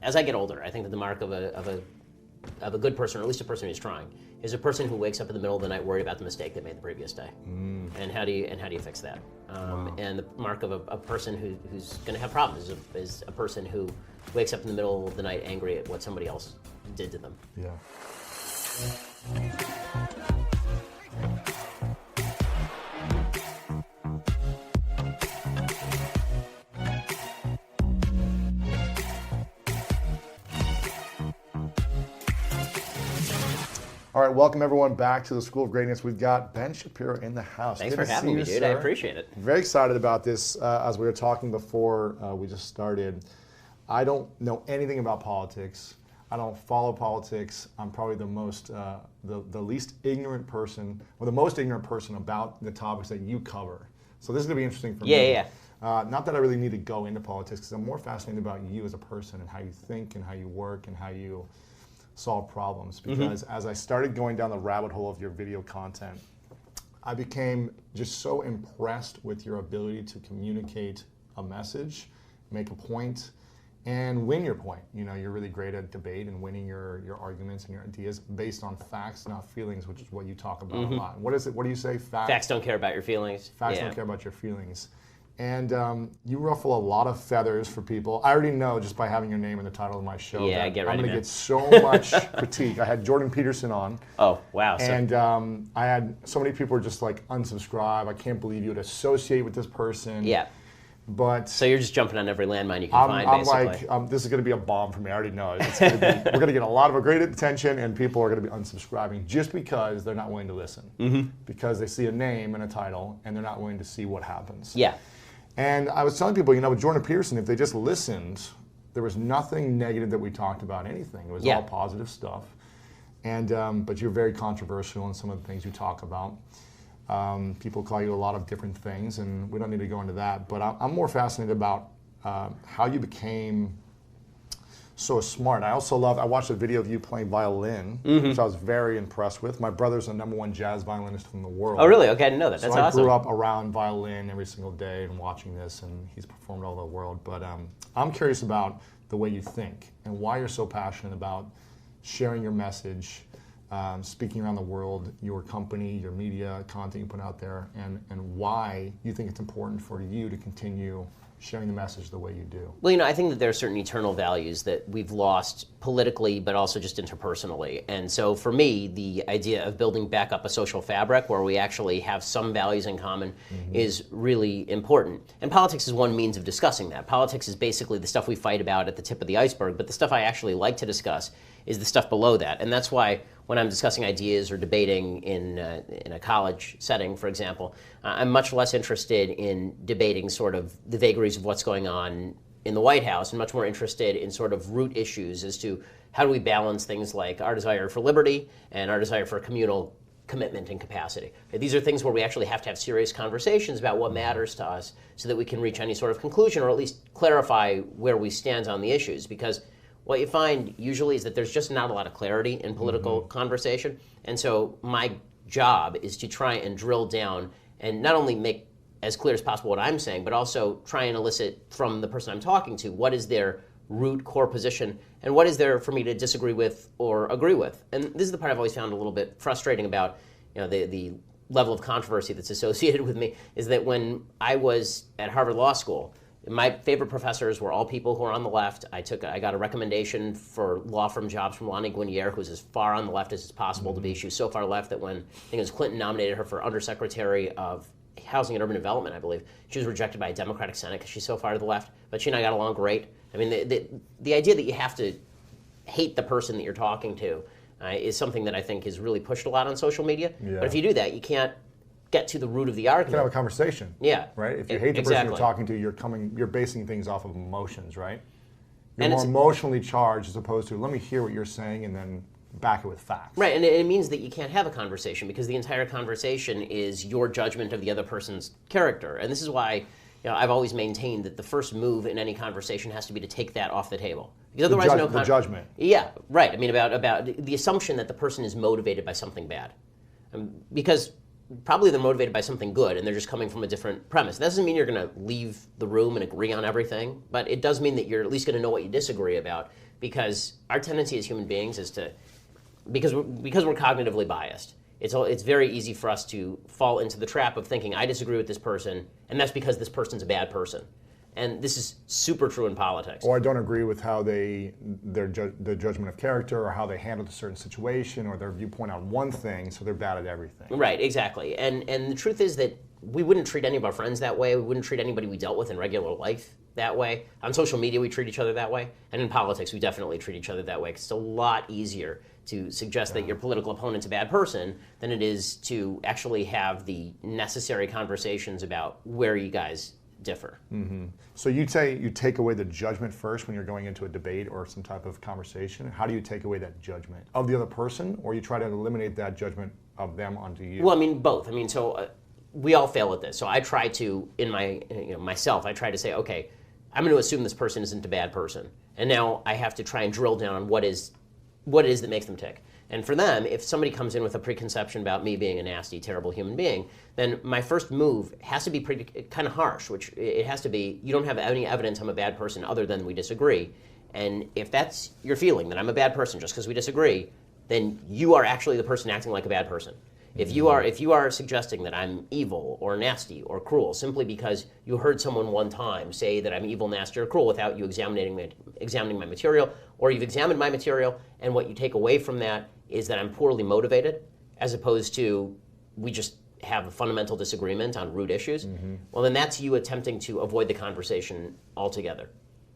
As I get older, I think that the mark of a good person, or at least a person who's trying, is a person who wakes up in the middle of the night worried about the mistake they made the previous day. And how do you fix that? And the mark of a person who's going to have problems is a person who wakes up in the middle of the night angry at what somebody else did to them. Yeah. All right, welcome everyone back to the School of Greatness. We've got Ben Shapiro in the house. Thanks for having me, dude. Sir. I appreciate it. Very excited about this. As we were talking before we just started, I don't know anything about politics. I don't follow politics. I'm probably the least ignorant person, or the most ignorant person about the topics that you cover. So this is going to be interesting for me. Yeah. Not that I really need to go into politics, because I'm more fascinated about you as a person and how you think and how you work and how you solve problems. Because as I started going down the rabbit hole of your video content, I became just so impressed with your ability to communicate a message, make a point, and win your point. You know, you're really great at debate and winning your arguments and your ideas based on facts, not feelings, which is what you talk about a lot. What is it? What do you say? Facts don't care about your feelings. Facts don't care about your feelings. And you ruffle a lot of feathers for people. I already know just by having your name in the title of my show that I'm going to get so much critique. I had Jordan Peterson on. Oh, wow. And I had so many people were just like, unsubscribe. I can't believe you would associate with this person. Yeah. But so you're just jumping on every landmine you can find, basically. I'm like, this is going to be a bomb for me. I already know it. We're going to get a lot of great attention, and people are going to be unsubscribing just because they're not willing to listen. Because they see a name and a title, and they're not willing to see what happens. Yeah. And I was telling people, with Jordan Peterson, if they just listened, there was nothing negative that we talked about, anything. It was all positive stuff. And but you're very controversial in some of the things you talk about. People call you a lot of different things, and we don't need to go into that. But I'm more fascinated about how you became so smart. I watched a video of you playing violin, which I was very impressed with. My brother's the #1 jazz violinist in the world. Oh, really? Okay, I didn't know that. That's awesome. I grew up around violin every single day and watching this, and he's performed all over the world. But I'm curious about the way you think and why you're so passionate about sharing your message, speaking around the world, your company, your media, content you put out there, and why you think it's important for you to continue sharing the message the way you do. Well, I think that there are certain eternal values that we've lost politically, but also just interpersonally. And so for me, the idea of building back up a social fabric where we actually have some values in common is really important. And politics is one means of discussing that. Politics is basically the stuff we fight about at the tip of the iceberg, but the stuff I actually like to discuss is the stuff below that. And that's why when I'm discussing ideas or debating in a college setting, for example, I'm much less interested in debating sort of the vagaries of what's going on in the White House and much more interested in sort of root issues as to how do we balance things like our desire for liberty and our desire for communal commitment and capacity. These are things where we actually have to have serious conversations about what matters to us so that we can reach any sort of conclusion or at least clarify where we stand on the issues. Because what you find usually is that there's just not a lot of clarity in political conversation. And so my job is to try and drill down and not only make as clear as possible what I'm saying, but also try and elicit from the person I'm talking to what is their root core position and what is there for me to disagree with or agree with. And this is the part I've always found a little bit frustrating about the level of controversy that's associated with me, is that when I was at Harvard Law School, my favorite professors were all people who are on the left. I got a recommendation for law firm jobs from Lani Guinier, who's as far on the left as it's possible to be. She was so far left that when I think it was Clinton nominated her for Undersecretary of Housing and Urban Development, I believe, she was rejected by a Democratic Senate because she's so far to the left. But she and I got along great. I mean, the idea that you have to hate the person that you're talking to is something that I think is really pushed a lot on social media. Yeah. But if you do that, you can't get to the root of the argument. You can have a conversation. Yeah. Right? If you hate the person you're talking to, you're basing things off of emotions, right? You're more emotionally charged as opposed to, let me hear what you're saying and then back it with facts. Right, and it means that you can't have a conversation because the entire conversation is your judgment of the other person's character. And this is why I've always maintained that the first move in any conversation has to be to take that off the table. Because otherwise, the judgment. Yeah, right. I mean, about the assumption that the person is motivated by something bad. Because probably they're motivated by something good and they're just coming from a different premise. That doesn't mean you're going to leave the room and agree on everything, but it does mean that you're at least going to know what you disagree about, because our tendency as human beings is to, because we're cognitively biased, it's very easy for us to fall into the trap of thinking, I disagree with this person, and that's because this person's a bad person. And this is super true in politics. Or I don't agree with how their judgment of character, or how they handled a certain situation, or their viewpoint on one thing, so they're bad at everything. Right, exactly. And the truth is that we wouldn't treat any of our friends that way. We wouldn't treat anybody we dealt with in regular life that way. On social media, we treat each other that way. And in politics, we definitely treat each other that way. 'Cause it's a lot easier to suggest that your political opponent's a bad person than it is to actually have the necessary conversations about where you guys differ. Mm-hmm. So you say you take away the judgment first when you're going into a debate or some type of conversation. How do you take away that judgment of the other person, or you try to eliminate that judgment of them onto you? Well, I mean, both. I mean, so we all fail at this. So I try to, in my myself, I try to say, okay, I'm going to assume this person isn't a bad person, and now I have to try and drill down on what it is that makes them tick. And for them, if somebody comes in with a preconception about me being a nasty, terrible human being, then my first move has to be pretty kind of harsh, which it has to be, you don't have any evidence I'm a bad person other than we disagree. And if that's your feeling, that I'm a bad person just because we disagree, then you are actually the person acting like a bad person. If you are suggesting that I'm evil or nasty or cruel simply because you heard someone one time say that I'm evil, nasty, or cruel without you examining my material, or you've examined my material and what you take away from that is that I'm poorly motivated, as opposed to we just have a fundamental disagreement on root issues, well, then that's you attempting to avoid the conversation altogether.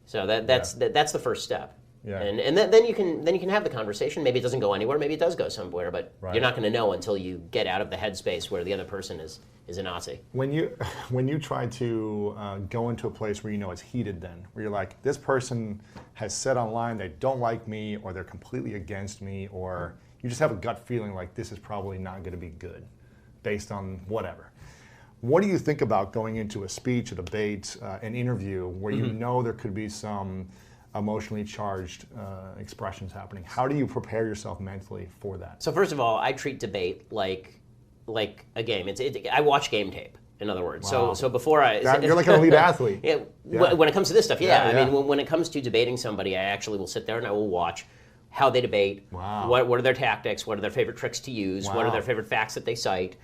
So that's the first step. Yeah. And then you can have the conversation. Maybe it doesn't go anywhere. Maybe it does go somewhere. But you're not going to know until you get out of the headspace where the other person is a Nazi. When you try to go into a place where you know it's heated, then where you're like, this person has said online they don't like me, or they're completely against me, or you just have a gut feeling like this is probably not going to be good, based on whatever. What do you think about going into a speech, a debate, an interview where you know there could be some emotionally charged expressions happening? How do you prepare yourself mentally for that? So first of all, I treat debate like a game. I watch game tape. In other words, Wow. so before You're like an elite athlete. Yeah, Yeah. When it comes to this stuff, yeah. Yeah. I mean, when it comes to debating somebody, I actually will sit there and I will watch how they debate. Wow. What are their tactics? What are their favorite tricks to use? What are Wow. their favorite facts that they cite?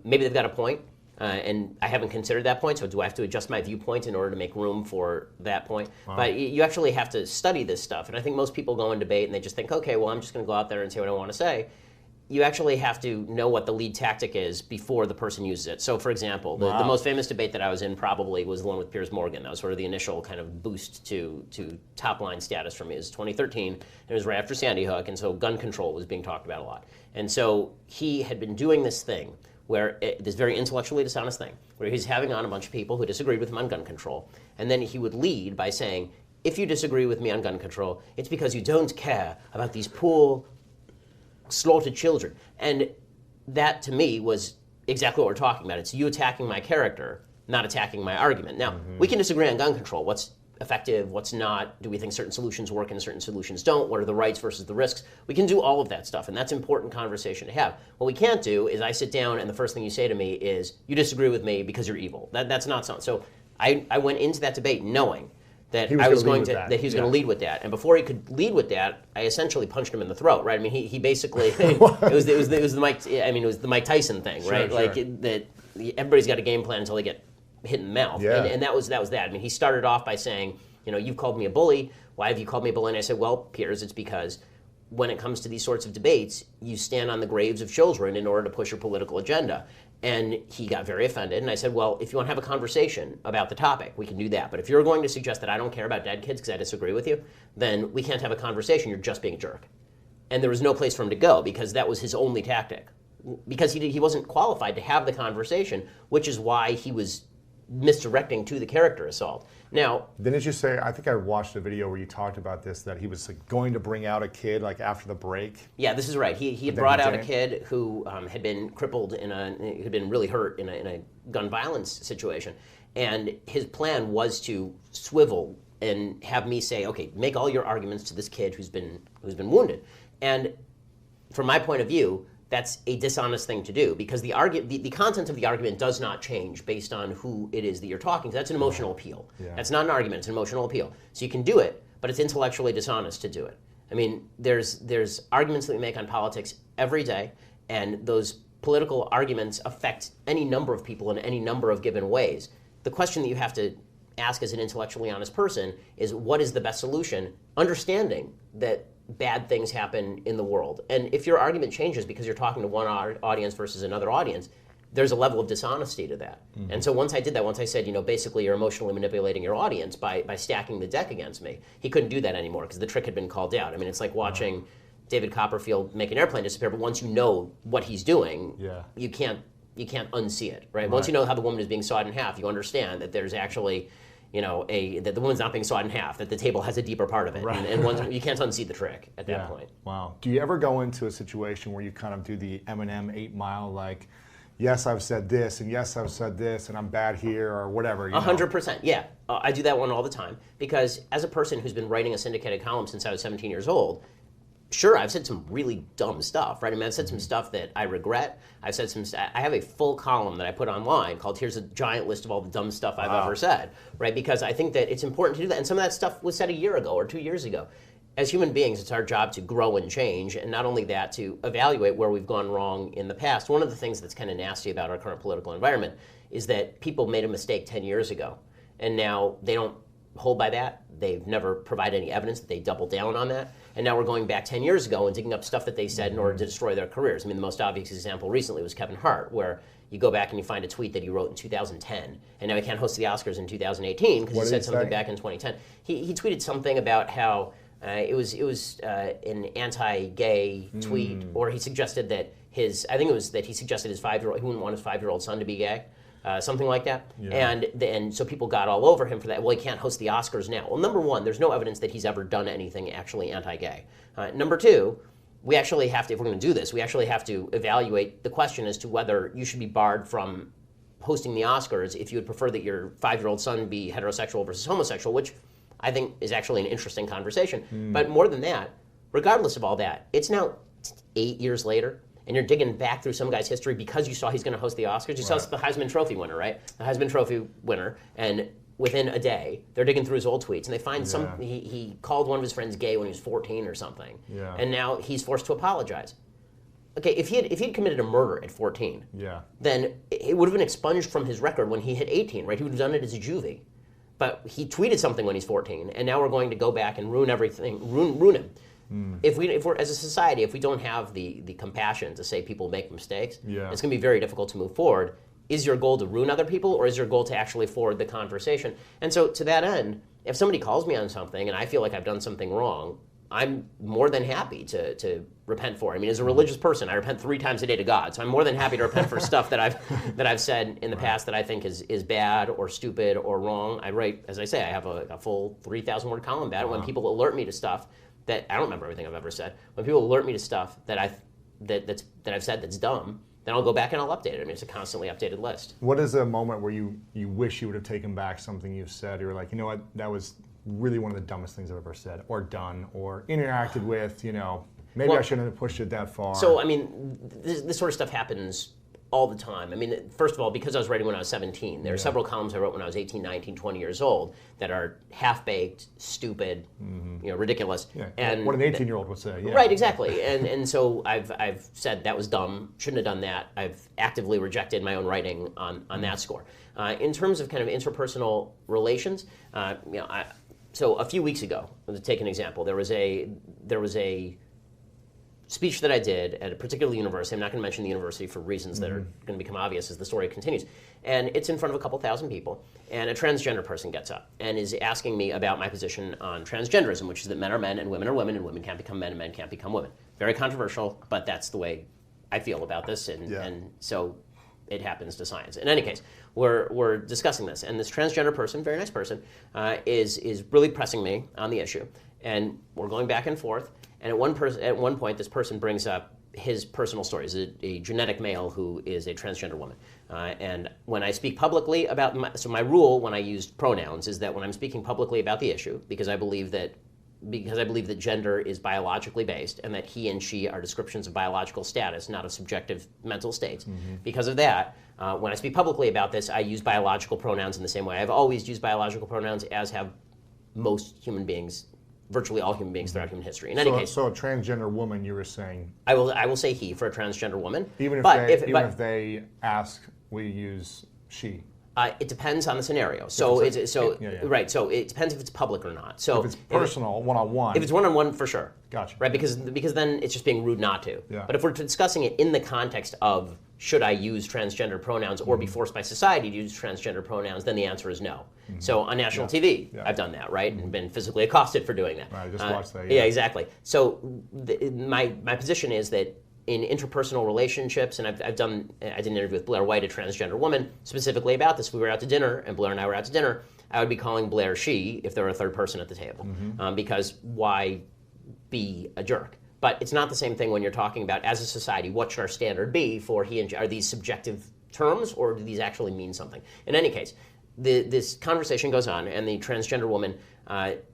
Maybe they've got a point, and I haven't considered that point. So do I have to adjust my viewpoint in order to make room for that point? Wow. But you actually have to study this stuff. And I think most people go and debate and they just think, okay, well, I'm just going to go out there and say what I want to say. You actually have to know what the lead tactic is before the person uses it. So, for example, the most famous debate that I was in probably was the one with Piers Morgan. That was sort of the initial kind of boost to top-line status for me. It was 2013, and it was right after Sandy Hook, and so gun control was being talked about a lot. And so he had been doing this thing, this very intellectually dishonest thing, where he's having on a bunch of people who disagreed with him on gun control, and then he would lead by saying, if you disagree with me on gun control, it's because you don't care about these poor, slaughtered children. And that to me was exactly what we're talking about. It's you attacking my character, not attacking my argument. Now, we can disagree on gun control. What's effective, what's not? Do we think certain solutions work and certain solutions don't? What are the rights versus the risks? We can do all of that stuff, and that's important conversation to have. What we can't do is I sit down and the first thing you say to me is, you disagree with me because you're evil. That's not something. So I went into that debate knowing that he was going to lead with that, and before he could lead with that, I essentially punched him in the throat. Right? I mean, he basically it was the Mike Tyson thing, Sure, right? sure. Like that everybody's got a game plan until they get hit in the mouth, Yeah. and that was that. I mean, he started off by saying, you've called me a bully. Why have you called me a bully? And I said, well, Piers, it's because when it comes to these sorts of debates, you stand on the graves of children in order to push your political agenda. And he got very offended, and I said, well, if you want to have a conversation about the topic, we can do that. But if you're going to suggest that I don't care about dead kids because I disagree with you, then we can't have a conversation. You're just being a jerk. And there was no place for him to go because that was his only tactic. Because he wasn't qualified to have the conversation, which is why he was misdirecting to the character assault. Now, didn't you say, I think I watched a video where you talked about this, that he was going to bring out a kid like after the break? Yeah, this is right. He had brought out a kid who had been crippled had been really hurt in a gun violence situation. And his plan was to swivel and have me say, okay, make all your arguments to this kid who's been wounded. And from my point of view, that's a dishonest thing to do, because the content of the argument does not change based on who it is that you're talking to. That's an emotional appeal. Yeah. That's not an argument, it's an emotional appeal. So you can do it, but it's intellectually dishonest to do it. I mean, there's arguments that we make on politics every day, and those political arguments affect any number of people in any number of given ways. The question that you have to ask as an intellectually honest person is, what is the best solution, understanding that bad things happen in the world. And if your argument changes because you're talking to one audience versus another audience, there's a level of dishonesty to that. Mm-hmm. And so once I did that, once I said, basically you're emotionally manipulating your audience by stacking the deck against me, he couldn't do that anymore because the trick had been called out. I mean, it's like watching David Copperfield make an airplane disappear, but once you know what he's doing, you can't unsee it, right? Once you know how the woman is being sawed in half, you understand that there's actually, that the woman's not being sawed in half, that the table has a deeper part of it, and once, you can't unsee the trick at that point. Wow. Do you ever go into a situation where you kind of do the Eminem 8 Mile, like, yes, I've said this, and yes, I've said this, and I'm bad here, or whatever? 100%, yeah. I do that one all the time, because as a person who's been writing a syndicated column since I was 17 years old, sure, I've said some really dumb stuff, right? I mean, I've said some stuff that I regret. I have a full column that I put online called "Here's a Giant List of All the Dumb Stuff I've Ever Said," right? Because I think that it's important to do that. And some of that stuff was said a year ago or 2 years ago. As human beings, it's our job to grow and change, and not only that, to evaluate where we've gone wrong in the past. One of the things that's kind of nasty about our current political environment is that people made a mistake 10 years ago, and now they don't hold by that. They've never provided any evidence that they double down on that. And now we're going back 10 years ago and digging up stuff that they said in order to destroy their careers. I mean, the most obvious example recently was Kevin Hart, where you go back and you find a tweet that he wrote in 2010, and now he can't host the Oscars in 2018 because he said something back in 2010. He tweeted something about how it was an anti-gay tweet, or he suggested that he suggested his 5-year-old, he wouldn't want his 5-year-old son to be gay. Something like that. Yeah. And so people got all over him for that. Well, he can't host the Oscars now. Well, number one, there's no evidence that he's ever done anything actually anti-gay. Number two, we actually have to, if we're going to do this, we actually have to evaluate the question as to whether you should be barred from hosting the Oscars if you would prefer that your 5-year-old son be heterosexual versus homosexual, which I think is actually an interesting conversation. But more than that, regardless of all that, it's now 8 years later, and you're digging back through some guy's history because you saw he's going to host the Oscars. You saw the Heisman Trophy winner, right? The Heisman Trophy winner, and within a day, they're digging through his old tweets, and they find he called one of his friends gay when he was 14 or something, and now he's forced to apologize. Okay, if he'd committed a murder at 14, then it would have been expunged from his record when he hit 18, right? He would have done it as a juvie. But he tweeted something when he's 14, and now we're going to go back and ruin everything, ruin him. If we're as a society, if we don't have the compassion to say people make mistakes, it's going to be very difficult to move forward. Is your goal to ruin other people, or is your goal to actually forward the conversation? And so to that end, if somebody calls me on something and I feel like I've done something wrong, I'm more than happy to repent for it. I mean, as a religious person, I repent 3 times a day to God, so I'm more than happy to repent for stuff that I've said in the past that I think is bad or stupid or wrong. I write, as I say, I have a full 3,000-word column about it. When people alert me to stuff that I don't remember everything I've ever said. When people alert me to stuff that I've said that's dumb, then I'll go back and I'll update it. I mean, it's a constantly updated list. What is a moment where you wish you would have taken back something you've said? You're like, you know what, that was really one of the dumbest things I've ever said, or done, or interacted with. Maybe I shouldn't have pushed it that far. So I mean, this sort of stuff happens all the time. I mean, first of all, because I was writing when I was 17, there are several columns I wrote when I was 18, 19, 20 years old that are half-baked, stupid, ridiculous. Yeah. And what an 18-year-old would say. Yeah. Right, exactly. And so I've said that was dumb, shouldn't have done that. I've actively rejected my own writing on that score. In terms of kind of interpersonal relations, so a few weeks ago, to take an example, there was a speech that I did at a particular university. I'm not going to mention the university for reasons that are going to become obvious as the story continues. And it's in front of a couple thousand people. And a transgender person gets up and is asking me about my position on transgenderism, which is that men are men and women are women, and women can't become men and men can't become women. Very controversial, but that's the way I feel about this. And so it happens to science. In any case, we're discussing this. And this transgender person, very nice person, is really pressing me on the issue. And we're going back and forth. And at one point, this person brings up his personal story. He's a genetic male who is a transgender woman. And when I speak publicly about my rule when I use pronouns is that when I'm speaking publicly about the issue, because I believe that because I believe that gender is biologically based and that he and she are descriptions of biological status, not of subjective mental states. Because of that, when I speak publicly about this, I use biological pronouns in the same way. I've always used biological pronouns, as have most human beings, virtually all human beings throughout human history. In any case, so a transgender woman, you were saying, I will say he for a transgender woman. even if they ask, we use she. It depends on the scenario. So right. So it depends if it's public or not. So if it's personal, one-on-one. If it's one-on-one, for sure. Gotcha. Right, because then it's just being rude not to. Yeah. But if we're discussing it in the context of should I use transgender pronouns or be forced by society to use transgender pronouns, then the answer is no. So on national TV, I've done that, right, and been physically accosted for doing that. Right, I just watched that. Yeah, exactly. So my position is that in interpersonal relationships, and I did an interview with Blair White, a transgender woman, specifically about this. We were out to dinner, and Blair and I were out to dinner. I would be calling Blair she if there were a third person at the table, because why be a jerk? But it's not the same thing when you're talking about, as a society, what should our standard be for he and she? Are these subjective terms, or do these actually mean something? In any case, this conversation goes on, and the transgender woman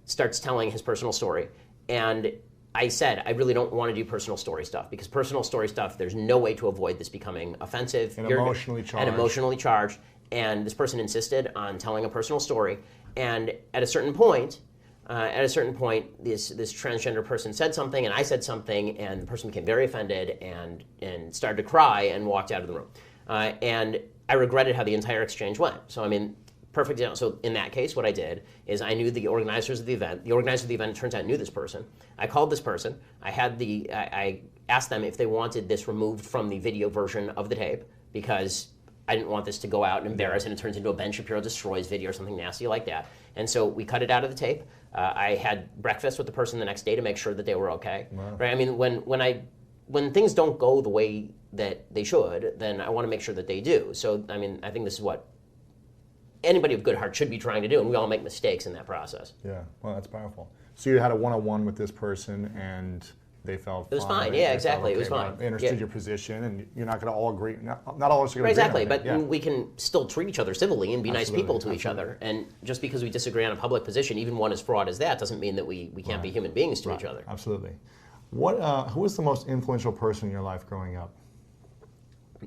starts telling his personal story, and I said, I really don't want to do personal story stuff, because personal story stuff, there's no way to avoid this becoming offensive. And emotionally charged. And this person insisted on telling a personal story. And at a certain point, this transgender person said something, and I said something, and the person became very offended and started to cry and walked out of the room. And I regretted how the entire exchange went. So, I mean, perfect example. So in that case, what I did is I knew the organizers of the event. The organizer of the event, it turns out, knew this person. I called this person. I asked them if they wanted this removed from the video version of the tape, because I didn't want this to go out and embarrass, and it turns into a Ben Shapiro destroys video or something nasty like that. And so we cut it out of the tape. I had breakfast with the person the next day to make sure that they were okay. Wow. Right? I mean, when things don't go the way that they should, then I want to make sure that they do. So, I mean, I think this is what anybody of good heart should be trying to do, and we all make mistakes in that process. Yeah, well, that's powerful. So you had a one-on-one with this person, and they felt it was fine. Yeah, exactly. Okay, it was fine. They understood your position, and you're not going to all agree. Not all of us are going to agree. Exactly, but we can still treat each other civilly and be nice people to each other. And just because we disagree on a public position, even one as fraud as that, doesn't mean that we can't be human beings to each other. Absolutely. Who was the most influential person in your life growing up?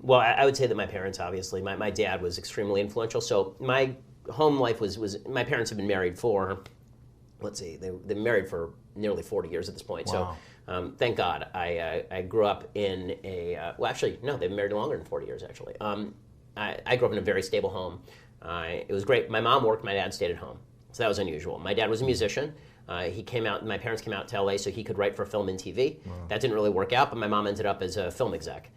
Well, I would say that my parents, obviously. My dad was extremely influential. So my home life was my parents have been married for, let's see, they've been married for nearly 40 years at this point. Wow. So thank God I grew up in a, well, actually, no, they've been married longer than 40 years, actually. I grew up in a very stable home. It was great. My mom worked, my dad stayed at home. So that was unusual. My dad was a musician. My parents came out to LA so he could write for film and TV. Wow. That didn't really work out, but my mom ended up as a film exec.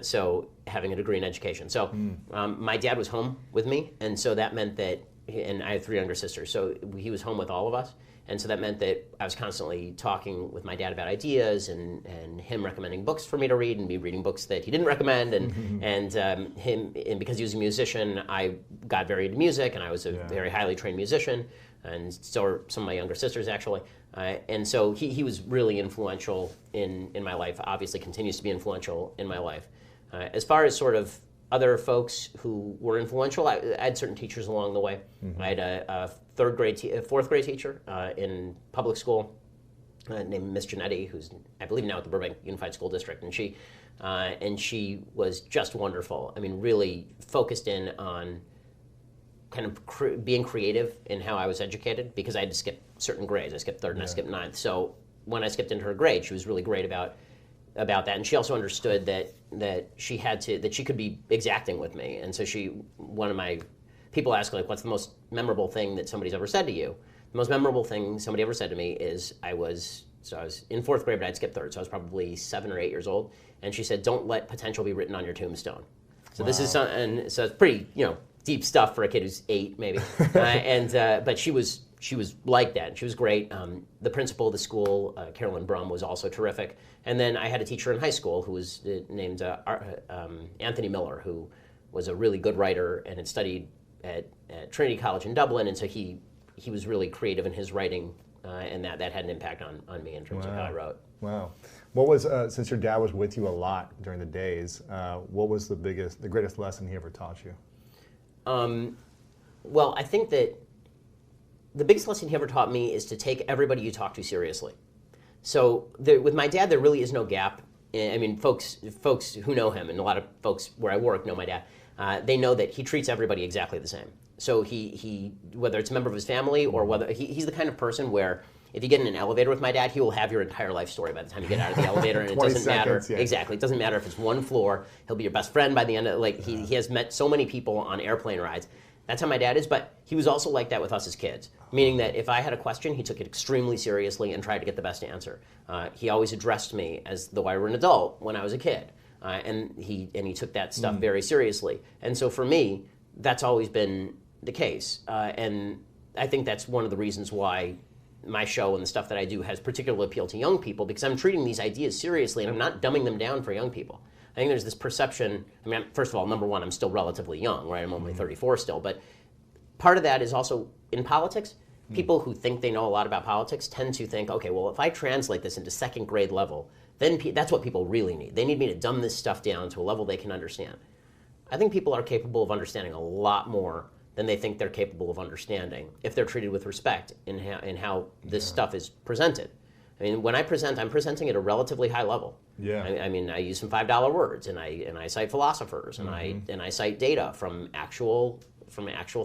So having a degree in education. So my dad was home with me, and so that meant that, and I had 3 younger sisters, so he was home with all of us. And so that meant that I was constantly talking with my dad about ideas, and him recommending books for me to read, and me reading books that he didn't recommend, and because he was a musician, I got very into music, and I was a very highly trained musician, and so are some of my younger sisters, actually. And so he was really influential in my life, obviously continues to be influential in my life. As far as sort of other folks who were influential, I had certain teachers along the way. I had a fourth grade teacher in public school named Miss Janetti, who's, I believe, now at the Burbank Unified School District, and she was just wonderful. I mean, really focused in on kind of being creative in how I was educated, because I had to skip certain grades. I skipped 3rd and I skipped 9th. So when I skipped into her grade, she was really great about that, and she also understood that she could be exacting with me. And so one of my people ask, like, what's the most memorable thing that somebody's ever said to you? The most memorable thing somebody ever said to me is I was in 4th grade, but I'd skipped 3rd, so I was probably 7 or 8 years old, and she said, "Don't let potential be written on your tombstone." So this is and so it's pretty deep stuff for a kid who's 8 maybe, but she was like that, and she was great. The principal of the school, Carolyn Brum, was also terrific. And then I had a teacher in high school who was named Anthony Miller, who was a really good writer and had studied at Trinity College in Dublin, and so he was really creative in his writing, and that had an impact on me in terms of how I wrote. Wow. What was, since your dad was with you a lot during the days, what was the greatest lesson he ever taught you? Well, I think that the biggest lesson he ever taught me is to take everybody you talk to seriously. So with my dad, there really is no gap. I mean, folks who know him, and a lot of folks where I work know my dad, they know that he treats everybody exactly the same. So he whether it's a member of his family or whether he's the kind of person where if you get in an elevator with my dad, he will have your entire life story by the time you get out of the elevator, and it doesn't matter. Yeah. Exactly, it doesn't matter if it's one floor. He'll be your best friend by the end of he has met so many people on airplane rides. That's how my dad is, but he was also like that with us as kids, meaning that if I had a question, he took it extremely seriously and tried to get the best answer. He always addressed me as though I were an adult when I was a kid, and he took that stuff very seriously. And so for me, that's always been the case, and I think that's one of the reasons why my show and the stuff that I do has particular appeal to young people, because I'm treating these ideas seriously and I'm not dumbing them down for young people. I think there's this perception, I mean, first of all, number one, I'm still relatively young, right? I'm only 34 still, but part of that is also in politics. People who think they know a lot about politics tend to think, okay, well, if I translate this into second grade level, then that's what people really need. They need me to dumb this stuff down to a level they can understand. I think people are capable of understanding a lot more than they think they're capable of understanding if they're treated with respect in how this stuff is presented. I mean, when I present, I'm presenting at a relatively high level. Yeah. I mean, I use some $5 words, and I cite philosophers, and I cite data from actual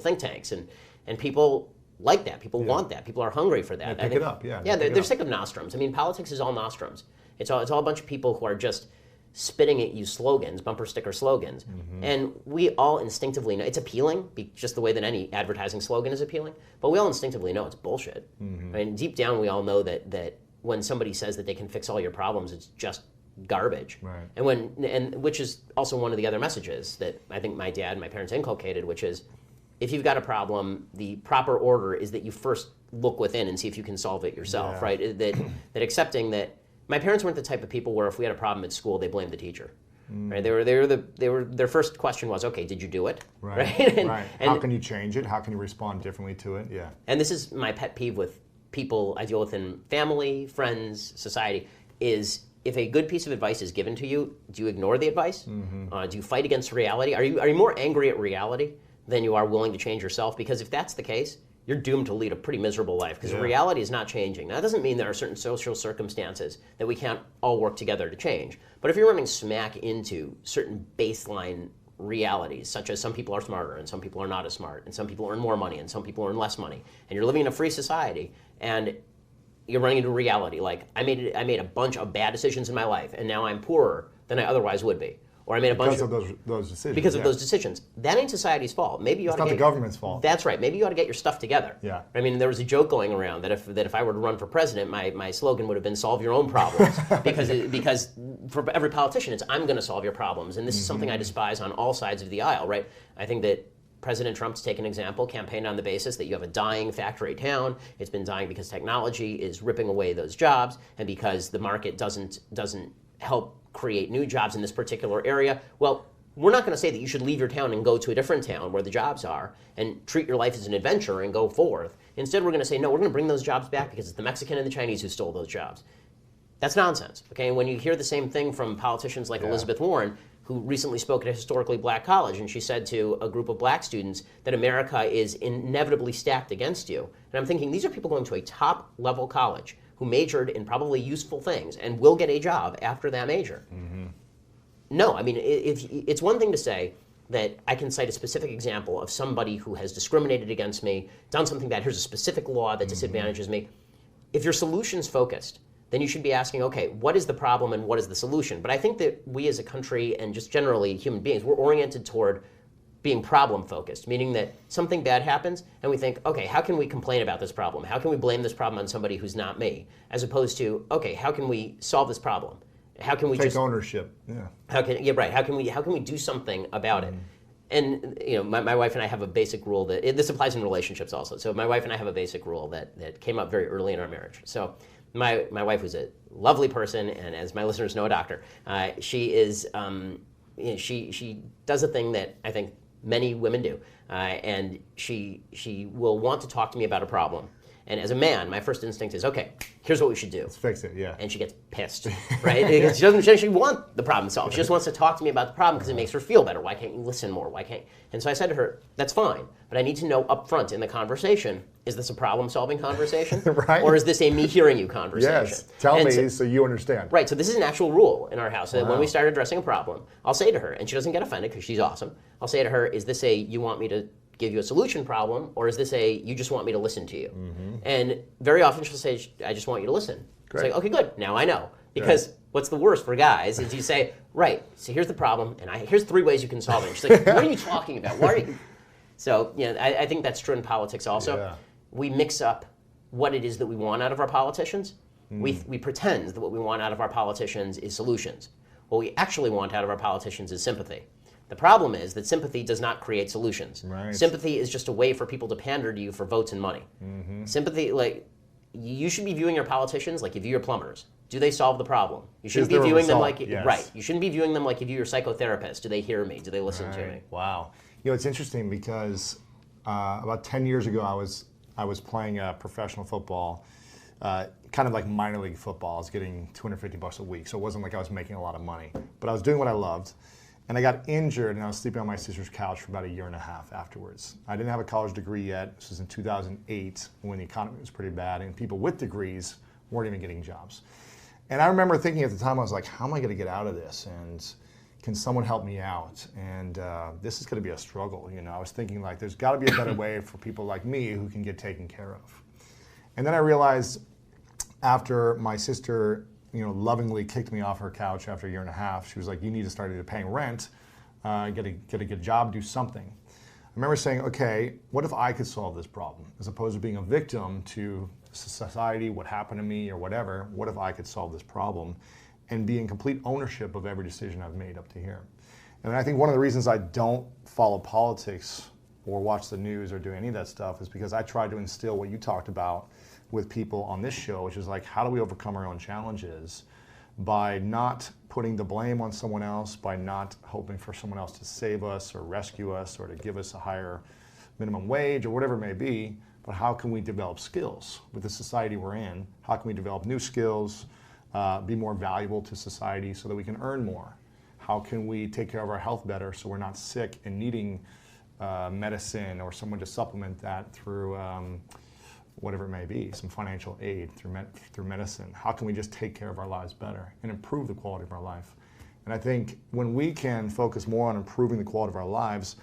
think tanks, and people like that. People want that. People are hungry for that. They pick it up. Yeah. Yeah, they're sick of nostrums. I mean, politics is all nostrums. It's all a bunch of people who are just spitting at you slogans, bumper sticker slogans, and we all instinctively know it's appealing, just the way that any advertising slogan is appealing. But we all instinctively know it's bullshit. I mean, deep down, we all know that when somebody says that they can fix all your problems, it's just garbage. Right. And which is also one of the other messages that I think my dad and my parents inculcated, which is if you've got a problem, the proper order is that you first look within and see if you can solve it yourself, right? That accepting that my parents weren't the type of people where if we had a problem at school, they blamed the teacher. Right? Their first question was, okay, did you do it? Right. And how can you change it? How can you respond differently to it? Yeah. And this is my pet peeve with people I deal with in family, friends, society, is if a good piece of advice is given to you, do you ignore the advice? Do you fight against reality? Are you more angry at reality than you are willing to change yourself? Because if that's the case, you're doomed to lead a pretty miserable life, because reality is not changing. Now, that doesn't mean there are certain social circumstances that we can't all work together to change. But if you're running smack into certain baseline realities, such as some people are smarter and some people are not as smart, and some people earn more money and some people earn less money, and you're living in a free society, and you're running into reality, like I made a bunch of bad decisions in my life, and now I'm poorer than I otherwise would be. Or I made a bunch of those decisions. Because of those decisions. That ain't society's fault. Maybe you ought to not the government's fault. That's right. Maybe you ought to get your stuff together. Yeah. I mean, there was a joke going around that if I were to run for president, my slogan would have been "Solve your own problems," because for every politician, it's I'm going to solve your problems, and this is something I despise on all sides of the aisle. Right? I think that President Trump's taken an example, campaigned on the basis that you have a dying factory town. It's been dying because technology is ripping away those jobs, and because the market doesn't help create new jobs in this particular area. Well, we're not going to say that you should leave your town and go to a different town where the jobs are and treat your life as an adventure and go forth. Instead, we're going to say, no, we're going to bring those jobs back because it's the Mexican and the Chinese who stole those jobs. That's nonsense. Okay, and when you hear the same thing from politicians like Elizabeth Warren, who recently spoke at a historically black college, and she said to a group of black students that America is inevitably stacked against you. And I'm thinking, these are people going to a top-level college who majored in probably useful things and will get a job after that major. No, I mean, it's one thing to say that I can cite a specific example of somebody who has discriminated against me, done something bad, here's a specific law that disadvantages me. If you're solutions focused, then you should be asking, okay, what is the problem and what is the solution? But I think that we as a country and just generally human beings, we're oriented toward being problem focused, meaning that something bad happens and we think, okay, how can we complain about this problem? How can we blame this problem on somebody who's not me? As opposed to, okay, how can we solve this problem? How can we take ownership? Yeah. How can we do something about it? And you know, my wife and I have a basic rule that this applies in relationships also. So my wife and I have a basic rule that came up very early in our marriage. So my wife was a lovely person, and as my listeners know, a doctor. She is she does a thing that I think many women do, and she will want to talk to me about a problem. And as a man, my first instinct is, okay, here's what we should do. Let's fix it, yeah. And she gets pissed, right? Because she doesn't actually want the problem solved. She just wants to talk to me about the problem because it makes her feel better. Why can't you listen more? Why can't? And so I said to her, that's fine, but I need to know up front in the conversation, is this a problem-solving conversation? Right. Or is this a me hearing you conversation? Yes, tell me so you understand. Right, so this is an actual rule in our house that when we start addressing a problem, I'll say to her, and she doesn't get offended because she's awesome, I'll say to her, is this a you want me to give you a solution problem, or is this a you just want me to listen to you? And very often she'll say, I just want you to listen. Great. It's like, okay, good, now I know. Because what's the worst for guys is you say, right, so here's the problem, and here's 3 ways you can solve it. And she's like, what are you talking about? Why are you? So I think that's true in politics also. Yeah. We mix up what it is that we want out of our politicians. We pretend that what we want out of our politicians is solutions. What we actually want out of our politicians is sympathy. The problem is that sympathy does not create solutions. Right. Sympathy is just a way for people to pander to you for votes and money. Sympathy, like, you should be viewing your politicians like you view your plumbers. Do they solve the problem? You shouldn't be viewing them like right. You shouldn't be viewing them like you view your psychotherapist. Do they hear me? Do they listen to me? Wow. It's interesting because about 10 years ago, I was playing professional football, kind of like minor league football. I was getting $250 a week, so it wasn't like I was making a lot of money. But I was doing what I loved. And I got injured, and I was sleeping on my sister's couch for about 1.5 years afterwards. I didn't have a college degree yet. This was in 2008 when the economy was pretty bad, and people with degrees weren't even getting jobs. And I remember thinking at the time, I was like, how am I going to get out of this? And can someone help me out? And this is going to be a struggle. I was thinking, like, there's got to be a better way for people like me who can get taken care of. And then I realized after my sister lovingly kicked me off her couch after 1.5 years. She was like, you need to start either paying rent, get a good job, do something. I remember saying, okay, what if I could solve this problem? As opposed to being a victim to society, what happened to me or whatever, what if I could solve this problem and be in complete ownership of every decision I've made up to here? And I think one of the reasons I don't follow politics or watch the news or do any of that stuff is because I try to instill what you talked about with people on this show, which is like, how do we overcome our own challenges by not putting the blame on someone else, by not hoping for someone else to save us or rescue us or to give us a higher minimum wage or whatever it may be, but how can we develop skills with the society we're in? How can we develop new skills, be more valuable to society so that we can earn more? How can we take care of our health better so we're not sick and needing medicine or someone to supplement that through whatever it may be, some financial aid through medicine? How can we just take care of our lives better and improve the quality of our life? And I think when we can focus more on improving the quality of our lives,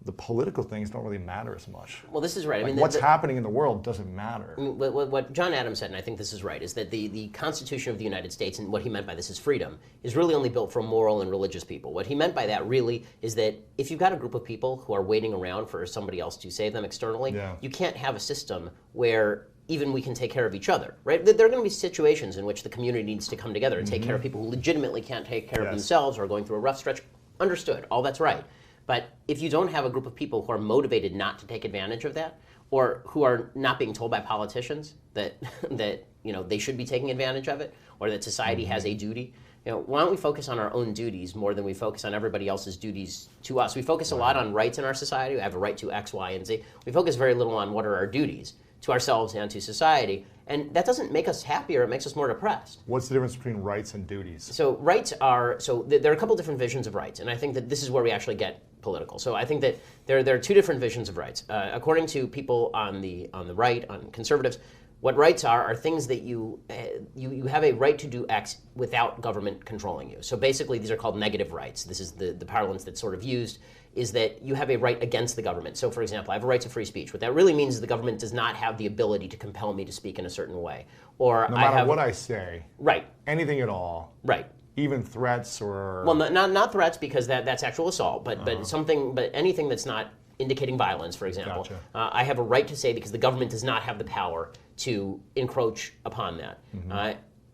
the political things don't really matter as much. Well, this is right. Like what's happening in the world doesn't matter. What John Adams said, and I think this is right, is that the Constitution of the United States, and what he meant by this is freedom, is really only built for moral and religious people. What he meant by that really is that if you've got a group of people who are waiting around for somebody else to save them externally, you can't have a system where even we can take care of each other, right? There are going to be situations in which the community needs to come together and take care of people who legitimately can't take care of themselves or are going through a rough stretch. Understood. All that's right. But if you don't have a group of people who are motivated not to take advantage of that, or who are not being told by politicians that they should be taking advantage of it, or that society has a duty, why don't we focus on our own duties more than we focus on everybody else's duties to us? We focus a lot on rights in our society. We have a right to X, Y, and Z. We focus very little on what are our duties to ourselves and to society. And that doesn't make us happier, it makes us more depressed. What's the difference between rights and duties? So rights are, there are a couple different visions of rights, and I think that this is where we actually get political. So I think that there are 2 different visions of rights. According to people on the right, on conservatives, what rights are things that you have a right to do X without government controlling you. So basically these are called negative rights. This is the parlance that's sort of used, is that you have a right against the government. So for example, I have a right to free speech. What that really means is the government does not have the ability to compel me to speak in a certain way. Or no matter what I say. Right. Anything at all. Right. Even threats or... Well, not threats, because that's actual assault, but anything that's not indicating violence, for example. Gotcha. I have a right to say because the government does not have the power to encroach upon that.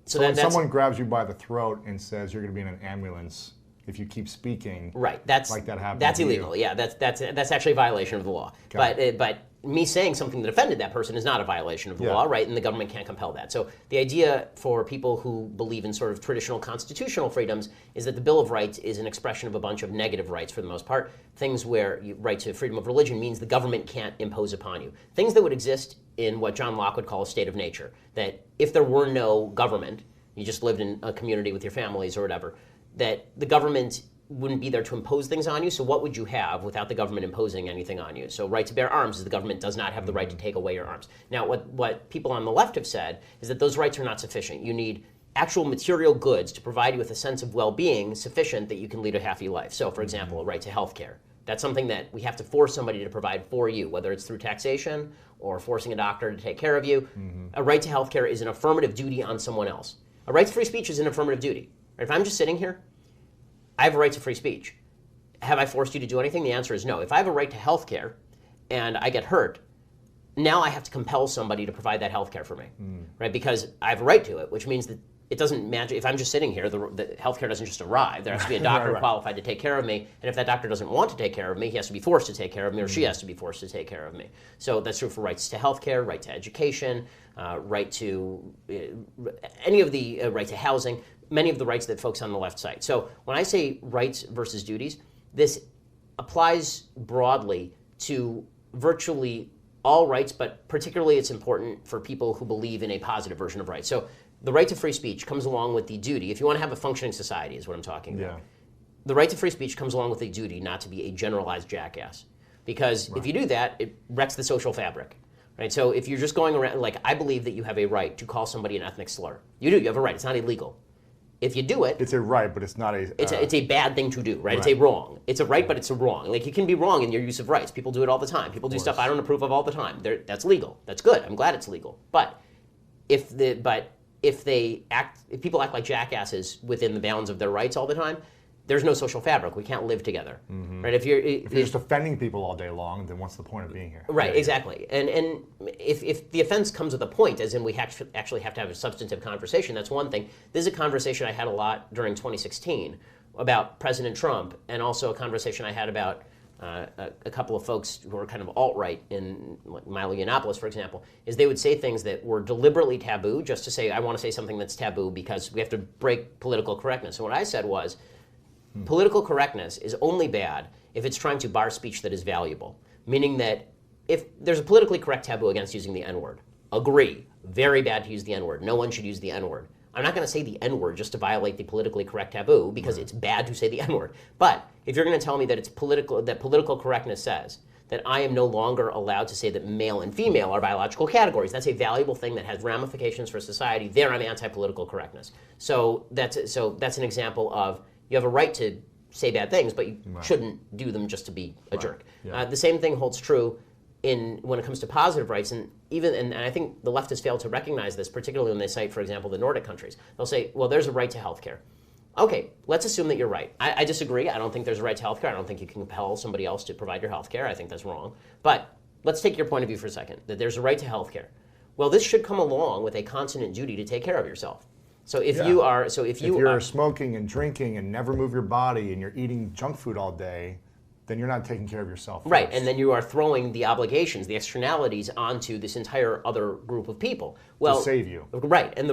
So when someone grabs you by the throat and says you're going to be in an ambulance if you keep speaking, right? That's like that happens. That's illegal. Yeah, that's actually a violation of the law. But me saying something that offended that person is not a violation of the law, right? And the government can't compel that. So the idea for people who believe in sort of traditional constitutional freedoms is that the Bill of Rights is an expression of a bunch of negative rights for the most part. Things where right to freedom of religion means the government can't impose upon you. Things that would exist in what John Locke would call a state of nature. That if there were no government, you just lived in a community with your families or whatever, that the government wouldn't be there to impose things on you. So what would you have without the government imposing anything on you? So right to bear arms is the government does not have the right to take away your arms. Now, what people on the left have said is that those rights are not sufficient. You need actual material goods to provide you with a sense of well-being sufficient that you can lead a happy life. So, for example, a right to health care. That's something that we have to force somebody to provide for you, whether it's through taxation or forcing a doctor to take care of you. A right to health care is an affirmative duty on someone else. A right to free speech is an affirmative duty. If I'm just sitting here, I have a right to free speech. Have I forced you to do anything? The answer is no. If I have a right to health care and I get hurt, now I have to compel somebody to provide that health care for me, right? Because I have a right to it, which means that it doesn't matter. If I'm just sitting here, the health care doesn't just arrive. There has to be a doctor qualified to take care of me, and if that doctor doesn't want to take care of me, he has to be forced to take care of me, or she has to be forced to take care of me. So that's true for rights to health care, right to education, right to any of the right to housing, many of the rights that folks on the left cite. So when I say rights versus duties, this applies broadly to virtually all rights, but particularly it's important for people who believe in a positive version of rights. So the right to free speech comes along with the duty. If you want to have a functioning society is what I'm talking about. The right to free speech comes along with the duty not to be a generalized jackass. Because if you do that, it wrecks the social fabric. Right? So if you're just going around, like I believe that you have a right to call somebody an ethnic slur. You do, you have a right. It's not illegal. If you do it, it's a right, but it's not a. It's a bad thing to do, right? It's a wrong. It's a right, but it's a wrong. Like you can be wrong in your use of rights. People do it all the time. People do stuff I don't approve of all the time. That's legal. That's good. I'm glad it's legal. But if people act like jackasses within the bounds of their rights all the time, there's no social fabric. We can't live together, right? If you're just offending people all day long, then what's the point of being here? Right, exactly. And if the offense comes with a point, as in we actually have to have a substantive conversation, that's one thing. This is a conversation I had a lot during 2016 about President Trump, and also a conversation I had about a couple of folks who are kind of alt-right in like Milo Yiannopoulos, for example, is they would say things that were deliberately taboo just to say, I want to say something that's taboo because we have to break political correctness. And what I said was, political correctness is only bad if it's trying to bar speech that is valuable. Meaning that if there's a politically correct taboo against using the N-word, agree, very bad to use the N-word. No one should use the N-word. I'm not going to say the N-word just to violate the politically correct taboo because it's bad to say the N-word. But if you're going to tell me that it's political correctness says that I am no longer allowed to say that male and female are biological categories, that's a valuable thing that has ramifications for society. There, I'm anti-political correctness. So that's an example of you have a right to say bad things, but you shouldn't do them just to be a jerk. The same thing holds true when it comes to positive rights, and I think the left has failed to recognize this, particularly when they cite, for example, the Nordic countries. They'll say, well, there's a right to health care. Okay, let's assume that you're right. I disagree. I don't think there's a right to health care. I don't think you can compel somebody else to provide your health care. I think that's wrong. But let's take your point of view for a second, that there's a right to health care. Well, this should come along with a consonant duty to take care of yourself. So if you're smoking and drinking and never move your body and you're eating junk food all day, then you're not taking care of yourself first. Right, and then you are throwing the obligations, the externalities onto this entire other group of people. Well, to save you. Right, and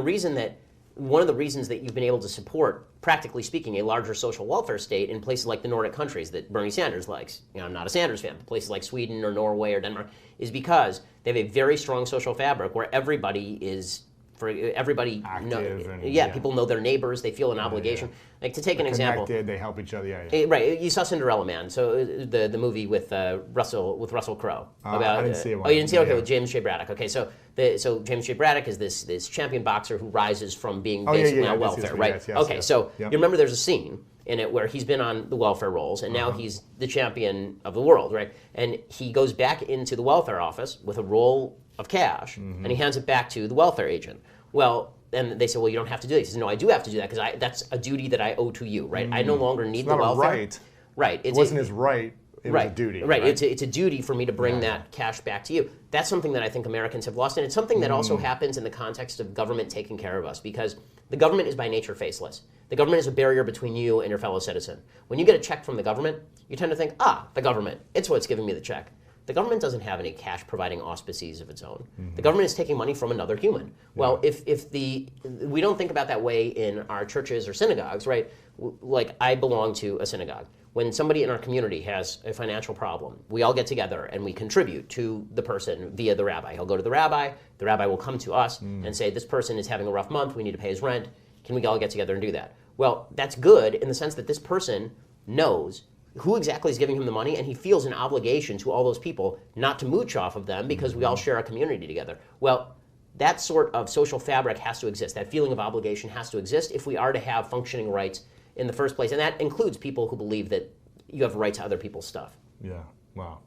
one of the reasons that you've been able to support, practically speaking, a larger social welfare state in places like the Nordic countries that Bernie Sanders likes, I'm not a Sanders fan, but places like Sweden or Norway or Denmark, is because they have a very strong social fabric where everybody is active, people know their neighbors. They feel an obligation. Like to take an example, they help each other. Right, you saw Cinderella Man, so the movie with Russell Crowe. I didn't see it. Oh, you didn't see it? Okay, with James J. Braddock. Okay, so James J. Braddock is this champion boxer who rises from being basically on welfare, right? Yes. So you remember there's a scene in it where he's been on the welfare rolls and now he's the champion of the world, right? And he goes back into the welfare office with a roll of cash and he hands it back to the welfare agent. Well, and they say, well, you don't have to do that. He says, no, I do have to do that because that's a duty that I owe to you, right? I no longer need the welfare. Right. Right. It wasn't his right. It was a duty. Right. It's a duty for me to bring that cash back to you. That's something that I think Americans have lost, and it's something that also happens in the context of government taking care of us, because the government is by nature faceless. The government is a barrier between you and your fellow citizen. When you get a check from the government, you tend to think, the government, it's what's giving me the check. the government doesn't have any cash providing auspices of its own. The government is taking money from another human. Well, we don't think about that way in our churches or synagogues, right? Like, I belong to a synagogue. When somebody in our community has a financial problem, we all get together and we contribute to the person via the rabbi. He'll go to the rabbi will come to us and say, this person is having a rough month, we need to pay his rent, can we all get together and do that? Well, that's good in the sense that this person knows who exactly is giving him the money, and he feels an obligation to all those people not to mooch off of them because we all share a community together. Well, that sort of social fabric has to exist. That feeling of obligation has to exist if we are to have functioning rights in the first place. And that includes people who believe that you have a right to other people's stuff. Yeah, wow.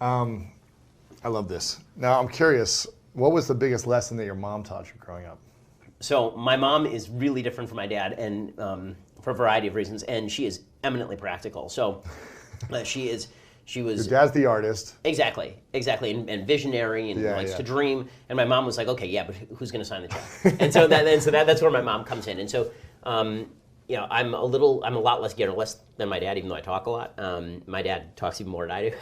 I love this. Now, I'm curious, what was the biggest lesson that your mom taught you growing up? So my mom is really different from my dad, and for a variety of reasons, and she is eminently practical. So she was. Your dad's the artist. Exactly, and visionary, and likes to dream. And my mom was like, okay, yeah, but who's going to sign the check? and so that's where my mom comes in. And so, I'm a lot less garrulous than my dad, even though I talk a lot. My dad talks even more than I do,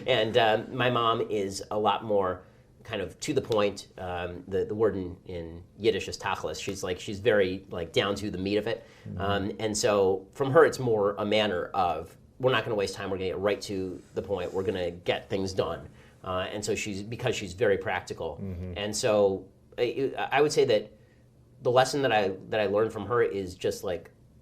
and my mom is a lot more kind of to the point. The word in Yiddish is tachlis. She's very down to the meat of it. And so from her, it's more a manner of, we're not going to waste time. We're going to get right to the point. We're going to get things done. And so because she's very practical. And so I would say that the lesson that I learned from her is just